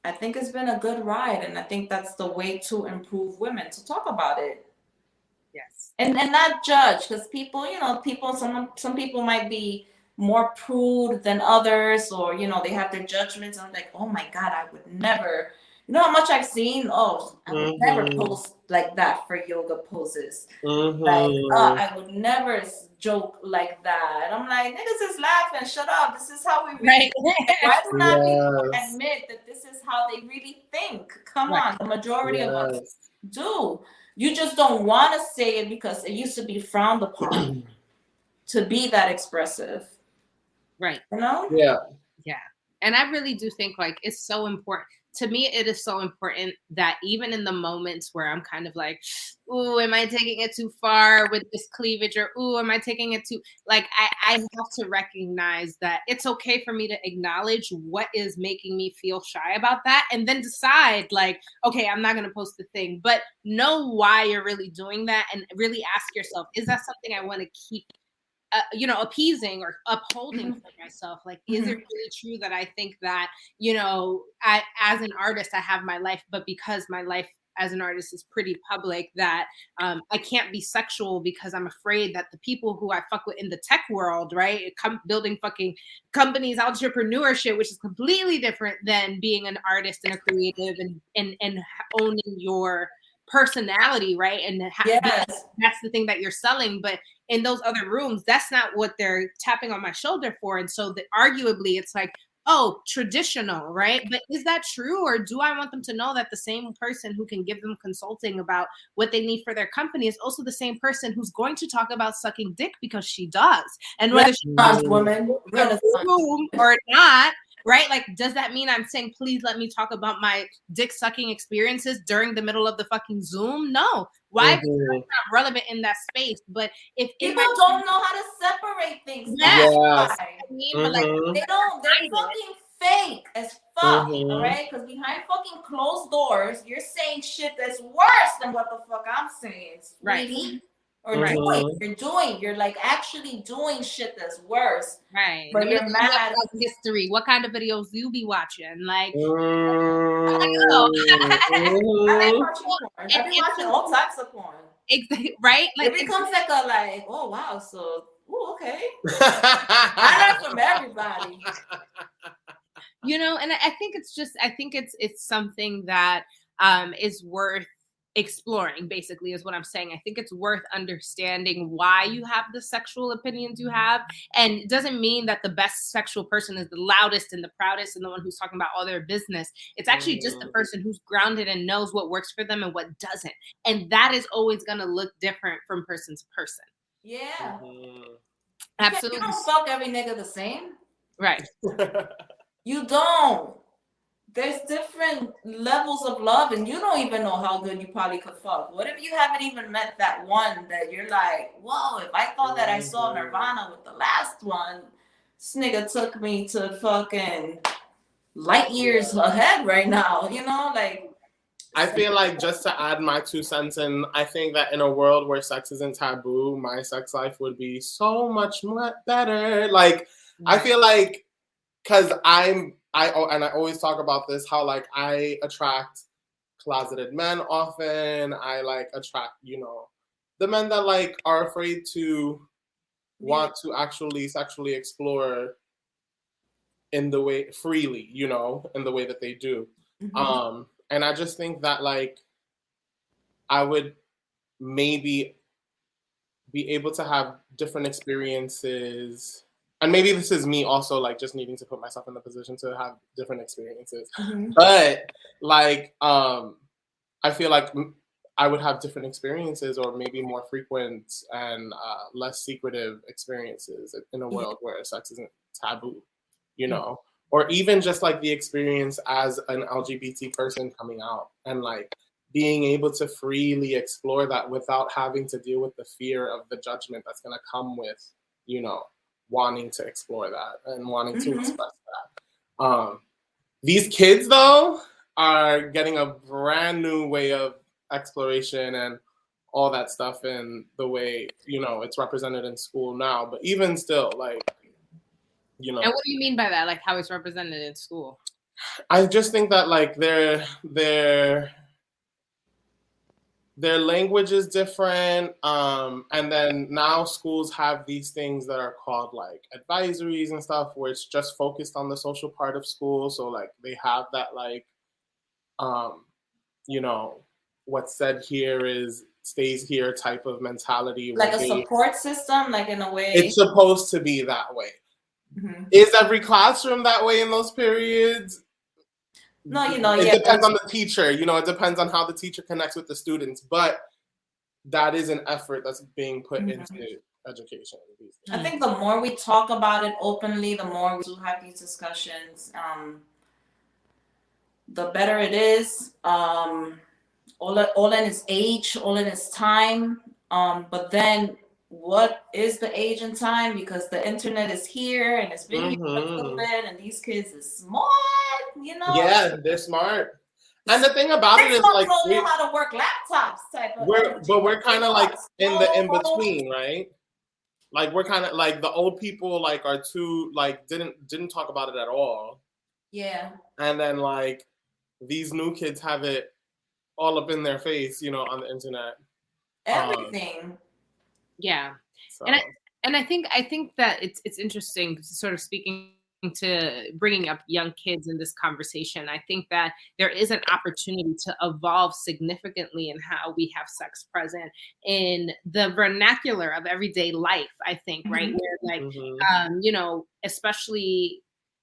I think it's been a good ride, and I think that's the way to improve women, to talk about it. Yes. And not judge, because people, you know, some people might be more prude than others, or, you know, they have their judgments. I'm like, oh my God, I would never, you know how much I've seen? Oh, I would never post like that for yoga poses. Like, I would never joke like that. I'm like, niggas is laughing, shut up. This is how we really think. Why do not people admit that this is how they really think? Come on, the majority of us do. You just don't want to say it because it used to be frowned upon to be that expressive. Right. You know? Yeah. Yeah. And I really do think like it's so important. To me, it is so important that even in the moments where I'm kind of like, ooh, am I taking it too far with this cleavage? Or, ooh, am I taking it too, like, I have to recognize that it's okay for me to acknowledge what is making me feel shy about that. And then decide like, okay, I'm not going to post the thing, but know why you're really doing that. And really ask yourself, is that something I want to keep you know, appeasing or upholding for myself? Like, is it really true that I think that, you know, as an artist, I have my life, but because my life as an artist is pretty public, that I can't be sexual because I'm afraid that the people who I fuck with in the tech world, right, building fucking companies, entrepreneurship, which is completely different than being an artist and a creative and owning your personality, right? And Yes. that's the thing that you're selling. But in those other rooms, that's not what they're tapping on my shoulder for. And so arguably it's like, oh, traditional, right? But is that true? Or do I want them to know that the same person who can give them consulting about what they need for their company is also the same person who's going to talk about sucking dick because she does? And whether she Renaissance woman, room or not, right? Like, does that mean I'm saying, please let me talk about my dick sucking experiences during the middle of the fucking Zoom? No. Why? Because it's not relevant in that space. But if people don't know how to separate things. Yes. I mean, but like, they're fucking fake as fuck, all right? Because behind fucking closed doors, you're saying shit that's worse than what the fuck I'm saying, sweetie. Or you're like actually doing shit that's worse. Right. But you're mad. History. What kind of videos do you be watching? Like, I've been watching all types of porn. Exactly, right? Like, it becomes like oh wow, so okay. I learn from everybody. You know, and I think it's something that is worth exploring, basically, is what I'm saying. I think it's worth understanding why you have the sexual opinions you have. And it doesn't mean that the best sexual person is the loudest and the proudest and the one who's talking about all their business. It's actually just the person who's grounded and knows what works for them and what doesn't. And that is always going to look different from person to person. Yeah. Absolutely. You don't fuck every nigga the same. Right. You don't. There's different levels of love, and you don't even know how good you probably could fuck. What if you haven't even met that one that you're like, whoa, if I thought that I saw Nirvana with the last one, this nigga took me to fucking light years ahead right now, you know? Like, I feel like, just to add my 2 cents in, I think that in a world where sex isn't taboo, my sex life would be so much better. Like, I feel like, because I always talk about this, how like I attract closeted men often. I like attract, the men that like are afraid to want to actually sexually explore in the way freely, in the way that they do. And I just think that like I would maybe be able to have different experiences. And maybe this is me also like just needing to put myself in the position to have different experiences. But like, I feel like I would have different experiences, or maybe more frequent and less secretive experiences in a world where sex isn't taboo, or even just like the experience as an LGBT person coming out and like being able to freely explore that without having to deal with the fear of the judgment that's going to come with, wanting to explore that and wanting to express that. These kids, though, are getting a brand new way of exploration and all that stuff in the way, it's represented in school now. But even still, like, And what do you mean by that? Like how it's represented in school? I just think that like their language is different, and then now schools have these things that are called like advisories and stuff, where it's just focused on the social part of school. So like they have that like, what's said here stays here type of mentality. Like a support system, like in a way. It's supposed to be that way. Is every classroom that way in those periods? No, it depends on the teacher. It depends on how the teacher connects with the students. But that is an effort that's being put into education. I think the more we talk about it openly, the more we do have these discussions, the better it is. All in its age, all in its time. But then, what is the age and time? Because the internet is here and it's been here a little bit, and these kids are smart, Yeah, they're smart. And the thing about it is, like, don't know how to work laptops, type of. We're kind of like in the in between, right? Like we're kind of like the old people, like are too like didn't talk about it at all. Yeah. And then like these new kids have it all up in their face, on the internet. Everything. Yeah. So. And I think that it's interesting, sort of speaking to bringing up young kids in this conversation. I think that there is an opportunity to evolve significantly in how we have sex present in the vernacular of everyday life. I think, right, where like, especially.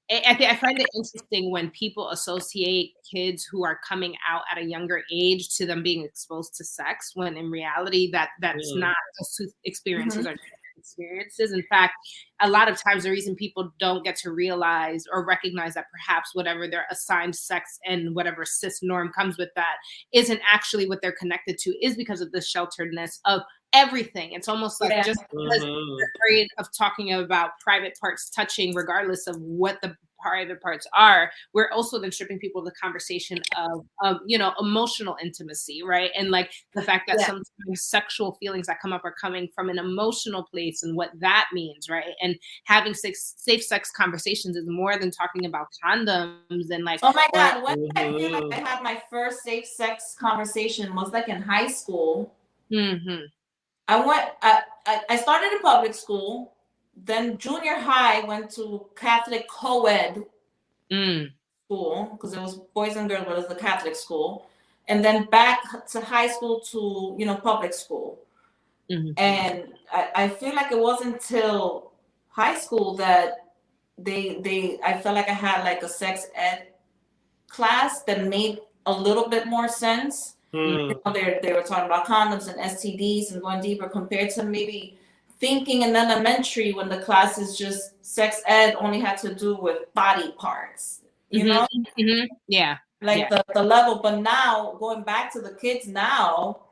I find it interesting when people associate kids who are coming out at a younger age to them being exposed to sex, when in reality that's not, those two experiences are different experiences. In fact, a lot of times the reason people don't get to realize or recognize that perhaps whatever their assigned sex and whatever cis norm comes with that isn't actually what they're connected to is because of the shelteredness of everything. It's almost like just because we're afraid of talking about private parts touching, regardless of what the private parts are, we're also then stripping people the conversation of emotional intimacy, right? And like the fact that sometimes sexual feelings that come up are coming from an emotional place and what that means, right? And having safe sex conversations is more than talking about condoms and like, oh my God, when I feel like I had my first safe sex conversation was like in high school. I started in public school, then junior high went to Catholic co-ed school because it was boys and girls, but it was the Catholic school, and then back to high school to public school. And I feel like it wasn't until high school that I felt like I had like a sex ed class that made a little bit more sense. They were talking about condoms and STDs and going deeper compared to maybe thinking in elementary when the class is just sex ed only had to do with body parts, Yeah. Like the level. But now going back to the kids now,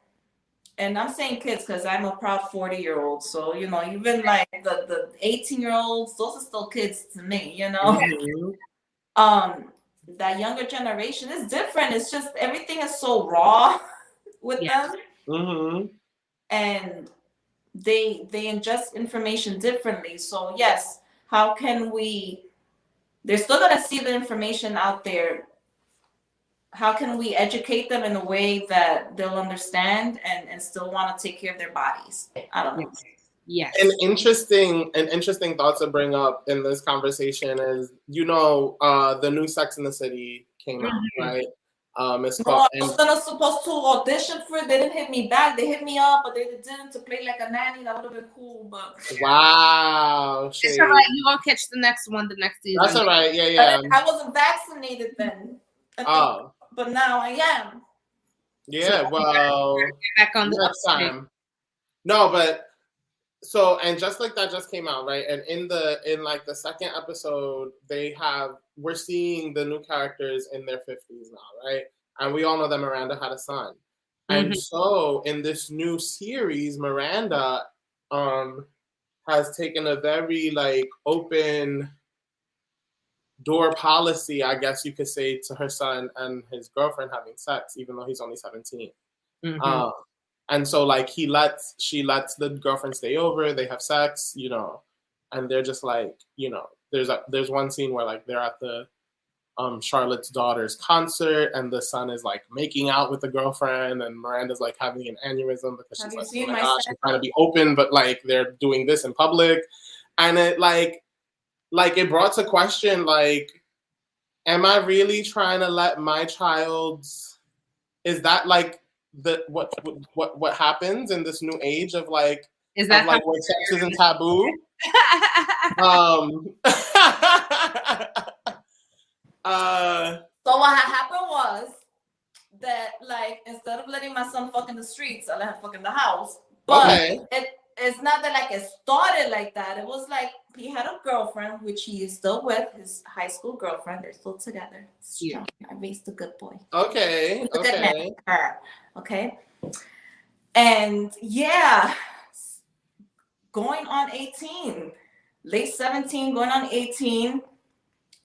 and I'm saying kids because I'm a proud 40-year-old. So, even like the 18-year-olds, those are still kids to me, that younger generation is different. It's just everything is so raw with them. And they ingest information differently. So yes, how can they're still going to see the information out there. How can we educate them in a way that they'll understand and still want to take care of their bodies? I don't know. Yes. An interesting thought to bring up in this conversation is, the new Sex in the City came out, right? It's called. I was supposed to audition for it. They didn't hit me back. They hit me up, but they didn't to play like a nanny. That would have been cool. But wow, it's all right. You won't catch the next one the next season. That's all right. Yeah. I wasn't vaccinated then. But now I am. Yeah. So well, back on the next time. No, but. So, and just like that just came out, right? And in like the second episode, we're seeing the new characters in their 50s now, right? And we all know that Miranda had a son. And so in this new series, Miranda has taken a very like open door policy, I guess you could say, to her son and his girlfriend having sex, even though he's only 17. And so like she lets the girlfriend stay over, they have sex, and they're just like, there's one scene where like they're at the Charlotte's daughter's concert and the son is like making out with the girlfriend and Miranda's like having an aneurysm because she's like, oh my gosh, I'm trying to be open, but like they're doing this in public. And it like it brought to question like, am I really trying to let my child's, is that like what happens in this new age of like, is that like where sex isn't taboo? So what happened was that like instead of letting my son fuck in the streets, I let him fuck in the house. But it's not that like it started like that. It was like he had a girlfriend, which he is still with, his high school girlfriend. They're still together. Yeah. I raised a good boy. Okay. Okay. And yeah, going on 18, late 17, going on 18.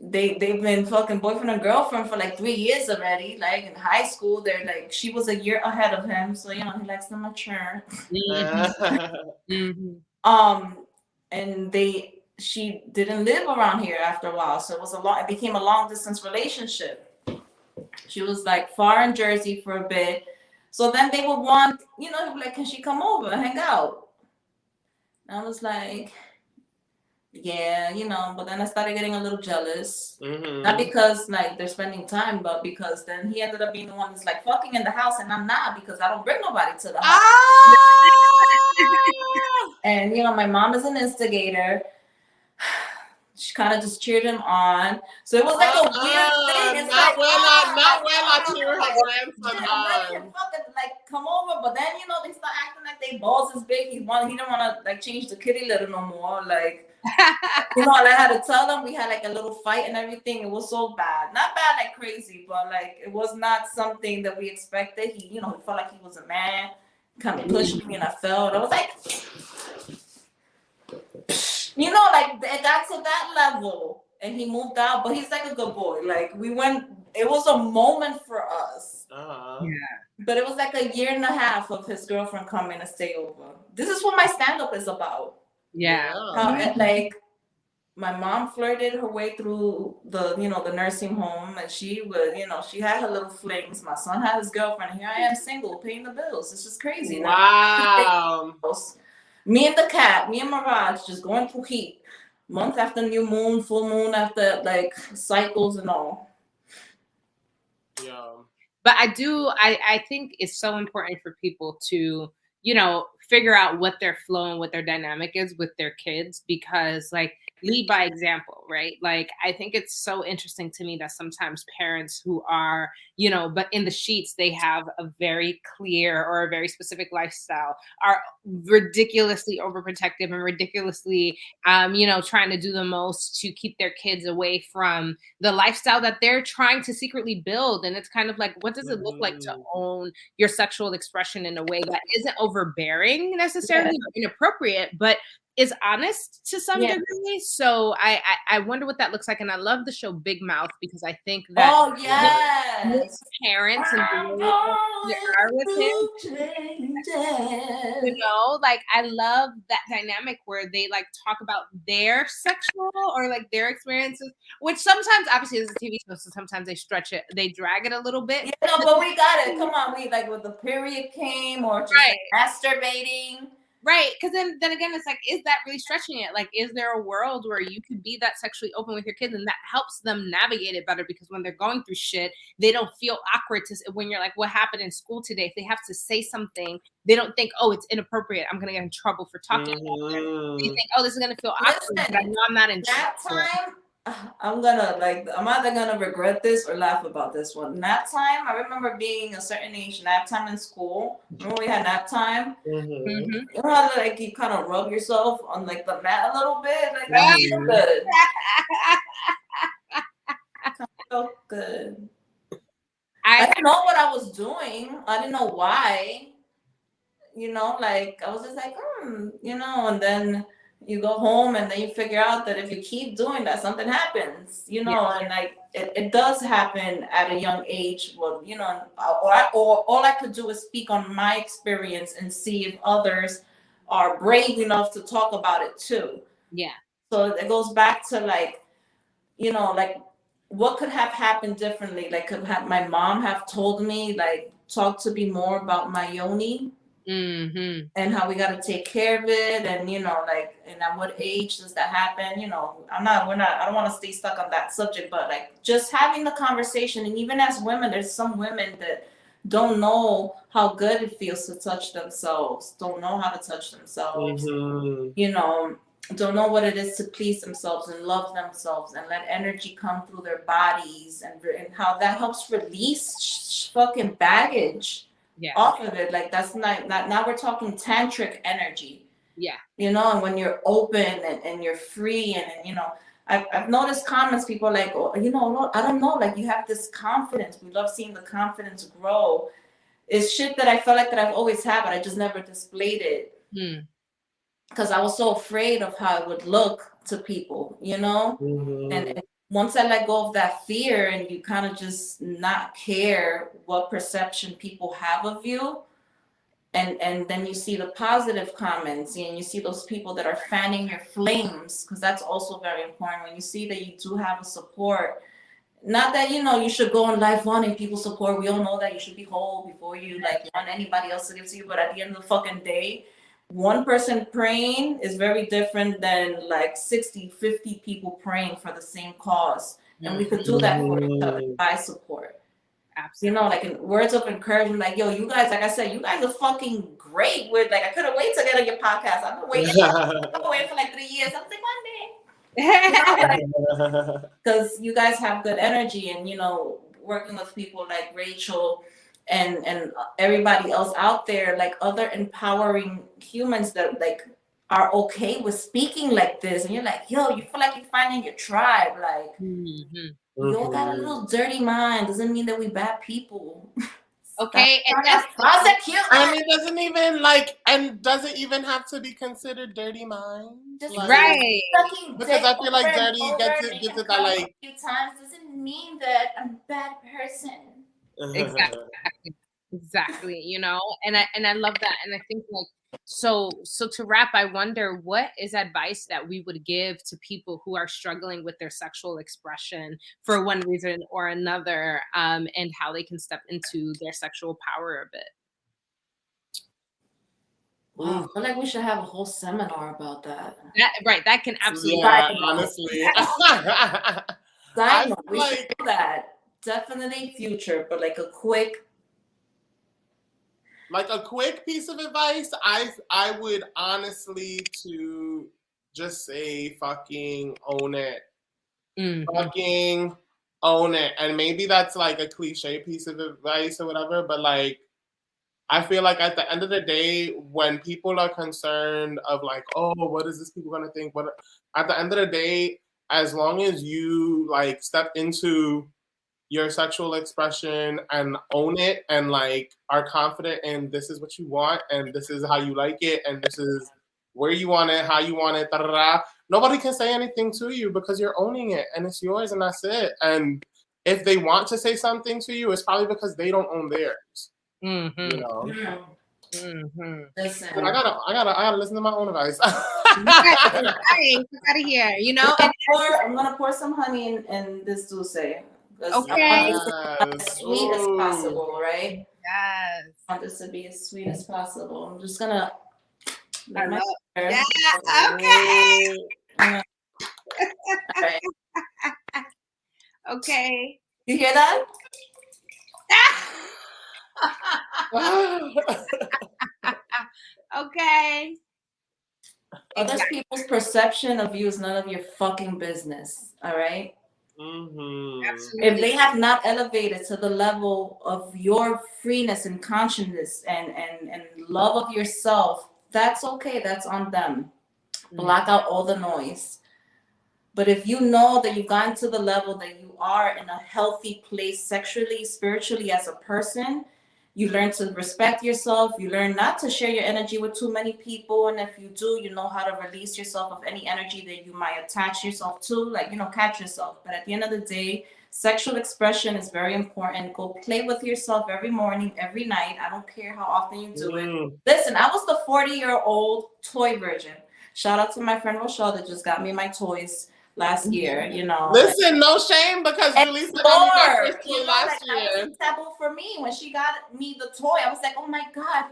They've been fucking boyfriend and girlfriend for like 3 years already. Like in high school, they're like, she was a year ahead of him, so he likes to mature. And she didn't live around here after a while, so it became a long distance relationship. She was like far in Jersey for a bit, So then they would want, you know, like, can she come over and hang out? And I was like, yeah, you know, but then I started getting a little jealous. Not because like they're spending time, but because then he ended up being the one that's like fucking in the house, and I'm not, because I don't bring nobody to the house. And you know, my mom is an instigator. She kind of just cheered him on. So it was like a weird thing. It's not like, when I cheer her grandson let him on. fucking like come over. But then, you know, they start acting like they balls is big. He didn't want to like change the kitty litter no more. Like, you know, I had to tell them. We had like a little fight and everything. It was so bad. Not bad like crazy, but like it was not something that we expected. He, you know, he felt like he was a man. Kind of pushed me and I fell. And I was like, you know, like it got to that level, and he moved out. But he's like a good boy. Like we went. It was a moment for us. Yeah. But it was like a year and a half of his girlfriend coming to stay over. This is what my stand-up is about. Yeah. How, like, my mom flirted her way through the, you know, the nursing home, and she would, you know, she had her little flings. My son had his girlfriend. Here I am, single, paying the bills. It's just crazy. Wow. Me and the cat, me and Mirage, just going through heat, month after new moon, full moon after like cycles and all. Yeah. But I think it's so important for people to, you know, figure out what their flow and what their dynamic is with their kids, because like lead by example, right? Like I think it's so interesting to me that sometimes parents who are, you know, but in the sheets they have a very clear or a very specific lifestyle, are ridiculously overprotective and ridiculously you know, trying to do the most to keep their kids away from the lifestyle that they're trying to secretly build. And it's kind of like, what does it look like to own your sexual expression in a way that isn't overbearing necessarily or inappropriate, but is honest to some degree? So I wonder what that looks like. And I love the show Big Mouth, because I think that most parents and the way they are with him, you know, like I love that dynamic where they like talk about their sexual or like their experiences, which sometimes obviously is a TV show, so sometimes they stretch it, they drag it a little bit. Yeah, no, but we got it. Come on, we like when the period came, or just like masturbating. Right, because then again, it's like, is that really stretching it? Like, is there a world where you could be that sexually open with your kids, and that helps them navigate it better? Because when they're going through shit, they don't feel awkward when you're like, what happened in school today? If they have to say something, they don't think, oh, it's inappropriate, I'm gonna get in trouble for talking about it. They think, oh, this is gonna feel awkward, but I know I'm not in that time. I'm either gonna regret this or laugh about this one. Nap time, I remember being a certain age, nap time in school. Remember we had nap time? You know how like you kind of rub yourself on like the mat a little bit? Like that felt good. Felt good. I didn't know what I was doing. I didn't know why. You know, like I was just like, you know, and then you go home and then you figure out that if you keep doing that, something happens, you know, and like it does happen at a young age. Well, you know, or all I could do is speak on my experience and see if others are brave enough to talk about it too. Yeah. So it goes back to like, you know, like what could have happened differently? Like could have my mom have told me like talk to me more about my yoni. And how we got to take care of it, and you know, like, and at what age does that happen? You know, I don't want to stay stuck on that subject, but like just having the conversation. And even as women, there's some women that don't know how good it feels to touch themselves, don't know how to touch themselves, you know, don't know what it is to please themselves and love themselves and let energy come through their bodies, and how that helps release fucking baggage off of it. Like that's not now we're talking tantric energy. Yeah. You know, and when you're open and you're free, and you know, I've noticed comments, people like, oh, you know, I don't know, like you have this confidence. We love seeing the confidence grow. It's shit that I felt like that I've always had, but I just never displayed it. Because I was so afraid of how it would look to people, you know? And once I let go of that fear, and you kind of just not care what perception people have of you, and then you see the positive comments, and you see those people that are fanning your flames, because that's also very important. When you see that you do have a support, not that, you know, you should go in life wanting people support. We all know that you should be whole before you like want anybody else to give to you. But at the end of the fucking day, one person praying is very different than like 60, 50 people praying for the same cause. And we could do that for each other by support. You know, like in words of encouragement, like, yo, you guys, like I said, you guys are fucking great with, like, I couldn't wait to get on your podcast. I've been waiting. I've been waiting for like 3 years. I was like, one day. Because you guys have good energy, and you know, working with people like Rachel and everybody else out there, like other empowering humans that like are okay with speaking like this, and you're like, yo, you feel like you're finding your tribe. Like we all got a little dirty mind. Doesn't mean that we bad people. Okay, and that's prosecute. And it doesn't even does it even have to be considered dirty mind? Like, right. Because I feel like dirty gets it that like a few times doesn't mean that I'm a bad person. Exactly. You know, and I love that, and I think like so to wrap, I wonder what is advice that we would give to people who are struggling with their sexual expression for one reason or another, and how they can step into their sexual power a bit. Wow, I feel like we should have a whole seminar about that. That can absolutely. Yeah, honestly. We should do that. Definitely future, but like a quick piece of advice, I would honestly to just say fucking own it. Fucking own it. And maybe that's like a cliche piece of advice or whatever, but like I feel like at the end of the day, when people are concerned of like, oh, what is this people gonna think? But at the end of the day, as long as you like step into your sexual expression and own it and like are confident in this is what you want and this is how you like it and this is where you want it, how you want it, nobody can say anything to you because you're owning it and it's yours and that's it. And if they want to say something to you, it's probably because they don't own theirs. You know. Listen. I gotta listen to my own advice. I gotta hear, you know. I'm gonna pour some honey in this dulce. Okay. As sweet as possible, right? Yes. I want this to be as sweet as possible. I'm just gonna. Yeah. Okay. Right. Okay. You hear that? Okay. Other people's perception of you is none of your fucking business. All right. If they have not elevated to the level of your freeness and consciousness and love of yourself, that's okay. That's on them. Block out all the noise. But if you know that you've gotten to the level that you are in a healthy place sexually, spiritually as a person, you learn to respect yourself. You learn not to share your energy with too many people. And if you do, you know how to release yourself of any energy that you might attach yourself to, like, you know, catch yourself. But at the end of the day, sexual expression is very important. Go play with yourself every morning, every night. I don't care how often you do it. Listen, I was the 40-year-old toy virgin. Shout out to my friend Rochelle that just got me my toys last year, you know. Listen, no shame because Julissa got me my first toy last year. That was taboo for me. When she got me the toy, I was like, oh my God,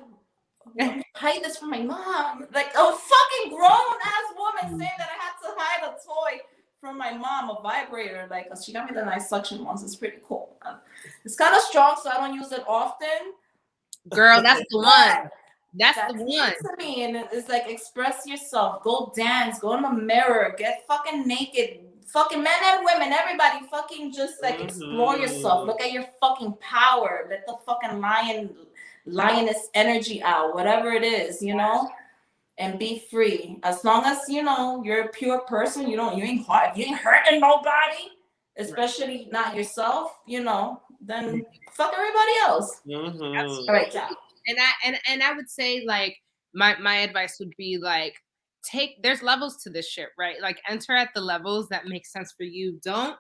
hide this from my mom. Like a fucking grown-ass woman saying that I had to hide a toy from my mom, a vibrator. Like, she got me the nice suction ones. It's pretty cool. It's kind of strong, so I don't use it often. Girl, that's the one. That's the one. To me, and it's like, express yourself, go dance, go in the mirror, get fucking naked, fucking men and women, everybody, fucking just like explore yourself, look at your fucking power, let the fucking lioness energy out, whatever it is, you know, and be free. As long as you know you're a pure person, you ain't hurting nobody, especially not yourself, you know, then fuck everybody else. All right, yeah. And I would say, like, my advice would be like, there's levels to this shit, right? Like, enter at the levels that make sense for you. Don't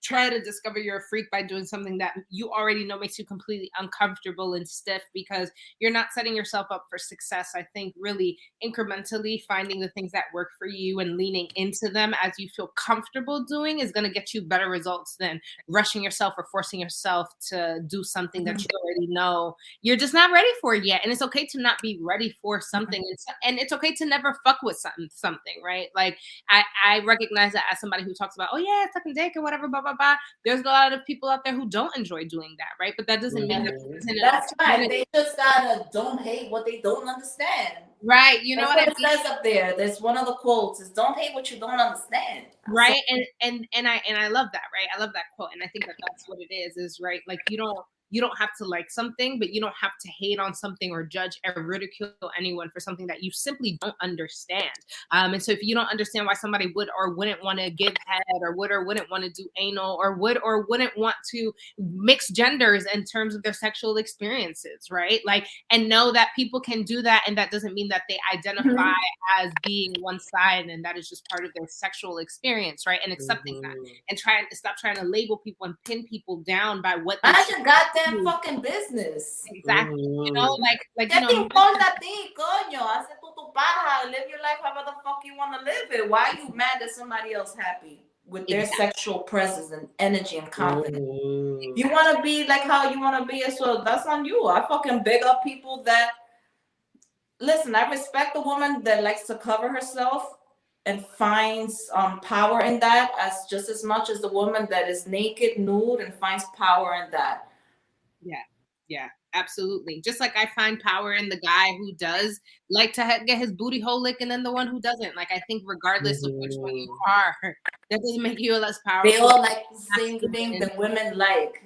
try to discover you're a freak by doing something that you already know makes you completely uncomfortable and stiff, because you're not setting yourself up for success. I think really incrementally finding the things that work for you and leaning into them as you feel comfortable doing is going to get you better results than rushing yourself or forcing yourself to do something that you already know you're just not ready for yet. And it's okay to not be ready for something. And it's okay to never fuck with something, right? Like I recognize that as somebody who talks about, oh yeah, sucking dick or whatever, blah, blah, blah. There's a lot of people out there who don't enjoy doing that, right? But that doesn't mean that that's right. They just gotta don't hate what they don't understand. Right. You know that's what I it mean? says up there. There's one of the quotes is don't hate what you don't understand. Right. And I love that, right? I love that quote. And I think that that's what it is right. Like you don't have to like something, but you don't have to hate on something or judge or ridicule anyone for something that you simply don't understand. And so if you don't understand why somebody would or wouldn't want to give head or wouldn't want to do anal or wouldn't want to mix genders in terms of their sexual experiences, right? Like, and know that people can do that. And that doesn't mean that they identify as being one side and that is just part of their sexual experience, right? And accepting that and stop trying to label people and pin people down by what they I goddamn fucking business. Exactly. You know, like ¿Qué te importa a ti, coño? Haz tu paja, live your life however the fuck you want to live it. Why are you mad that somebody else happy with their sexual presence and energy and confidence? You want to be like how you want to be, so that's on you. I fucking big up people that listen. I respect the woman that likes to cover herself and finds power in that as just as much as the woman that is naked, nude, and finds power in that. Yeah, absolutely. Just like I find power in the guy who does like to get his booty hole licked, and then the one who doesn't. Like I think regardless of which one you are, that doesn't make you less powerful. They all like the same thing that women like.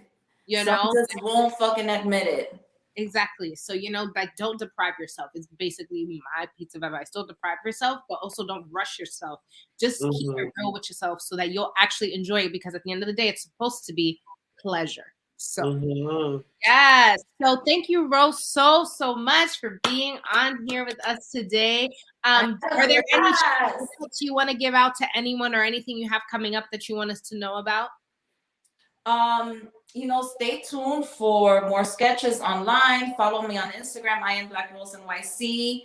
You know, just won't fucking admit it. Exactly. So, you know, like don't deprive yourself. It's basically my piece of advice. Don't deprive yourself, but also don't rush yourself. Just keep it real with yourself so that you'll actually enjoy it, because at the end of the day, it's supposed to be pleasure. So yes. So thank you, Rose, so much for being on here with us today. Are there any tips you want to give out to anyone or anything you have coming up that you want us to know about? You know, stay tuned for more sketches online. Follow me on Instagram. I am Black Rose NYC.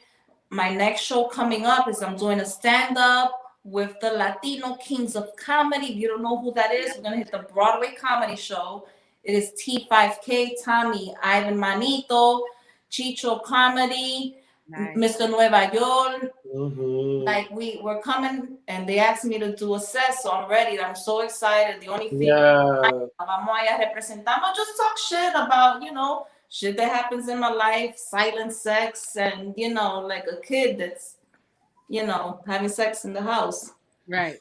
My next show coming up is I'm doing a stand-up with the Latino Kings of Comedy. If you don't know who that is, we're gonna hit the Broadway comedy show. It is T5K, Tommy, Ivan Manito, Chicho Comedy, Mr. Nueva York. Like we're coming, and they asked me to do a set, so I'm ready. I'm so excited. The only thing representamos, just talk shit about, you know, shit that happens in my life, silent sex, and you know, like a kid that's, you know, having sex in the house. Right.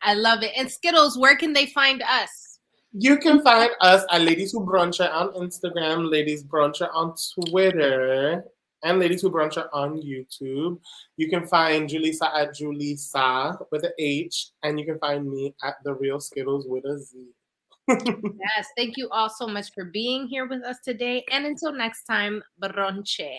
I love it. And Skittles, where can they find us? You can find us at Ladies Who Bruncher on Instagram, Ladies Bruncher on Twitter, and Ladies Who Bruncher on YouTube. You can find Julissa at Julissa with an H, and you can find me at The Real Skittles with a Z. Yes, thank you all so much for being here with us today. And until next time, bronche.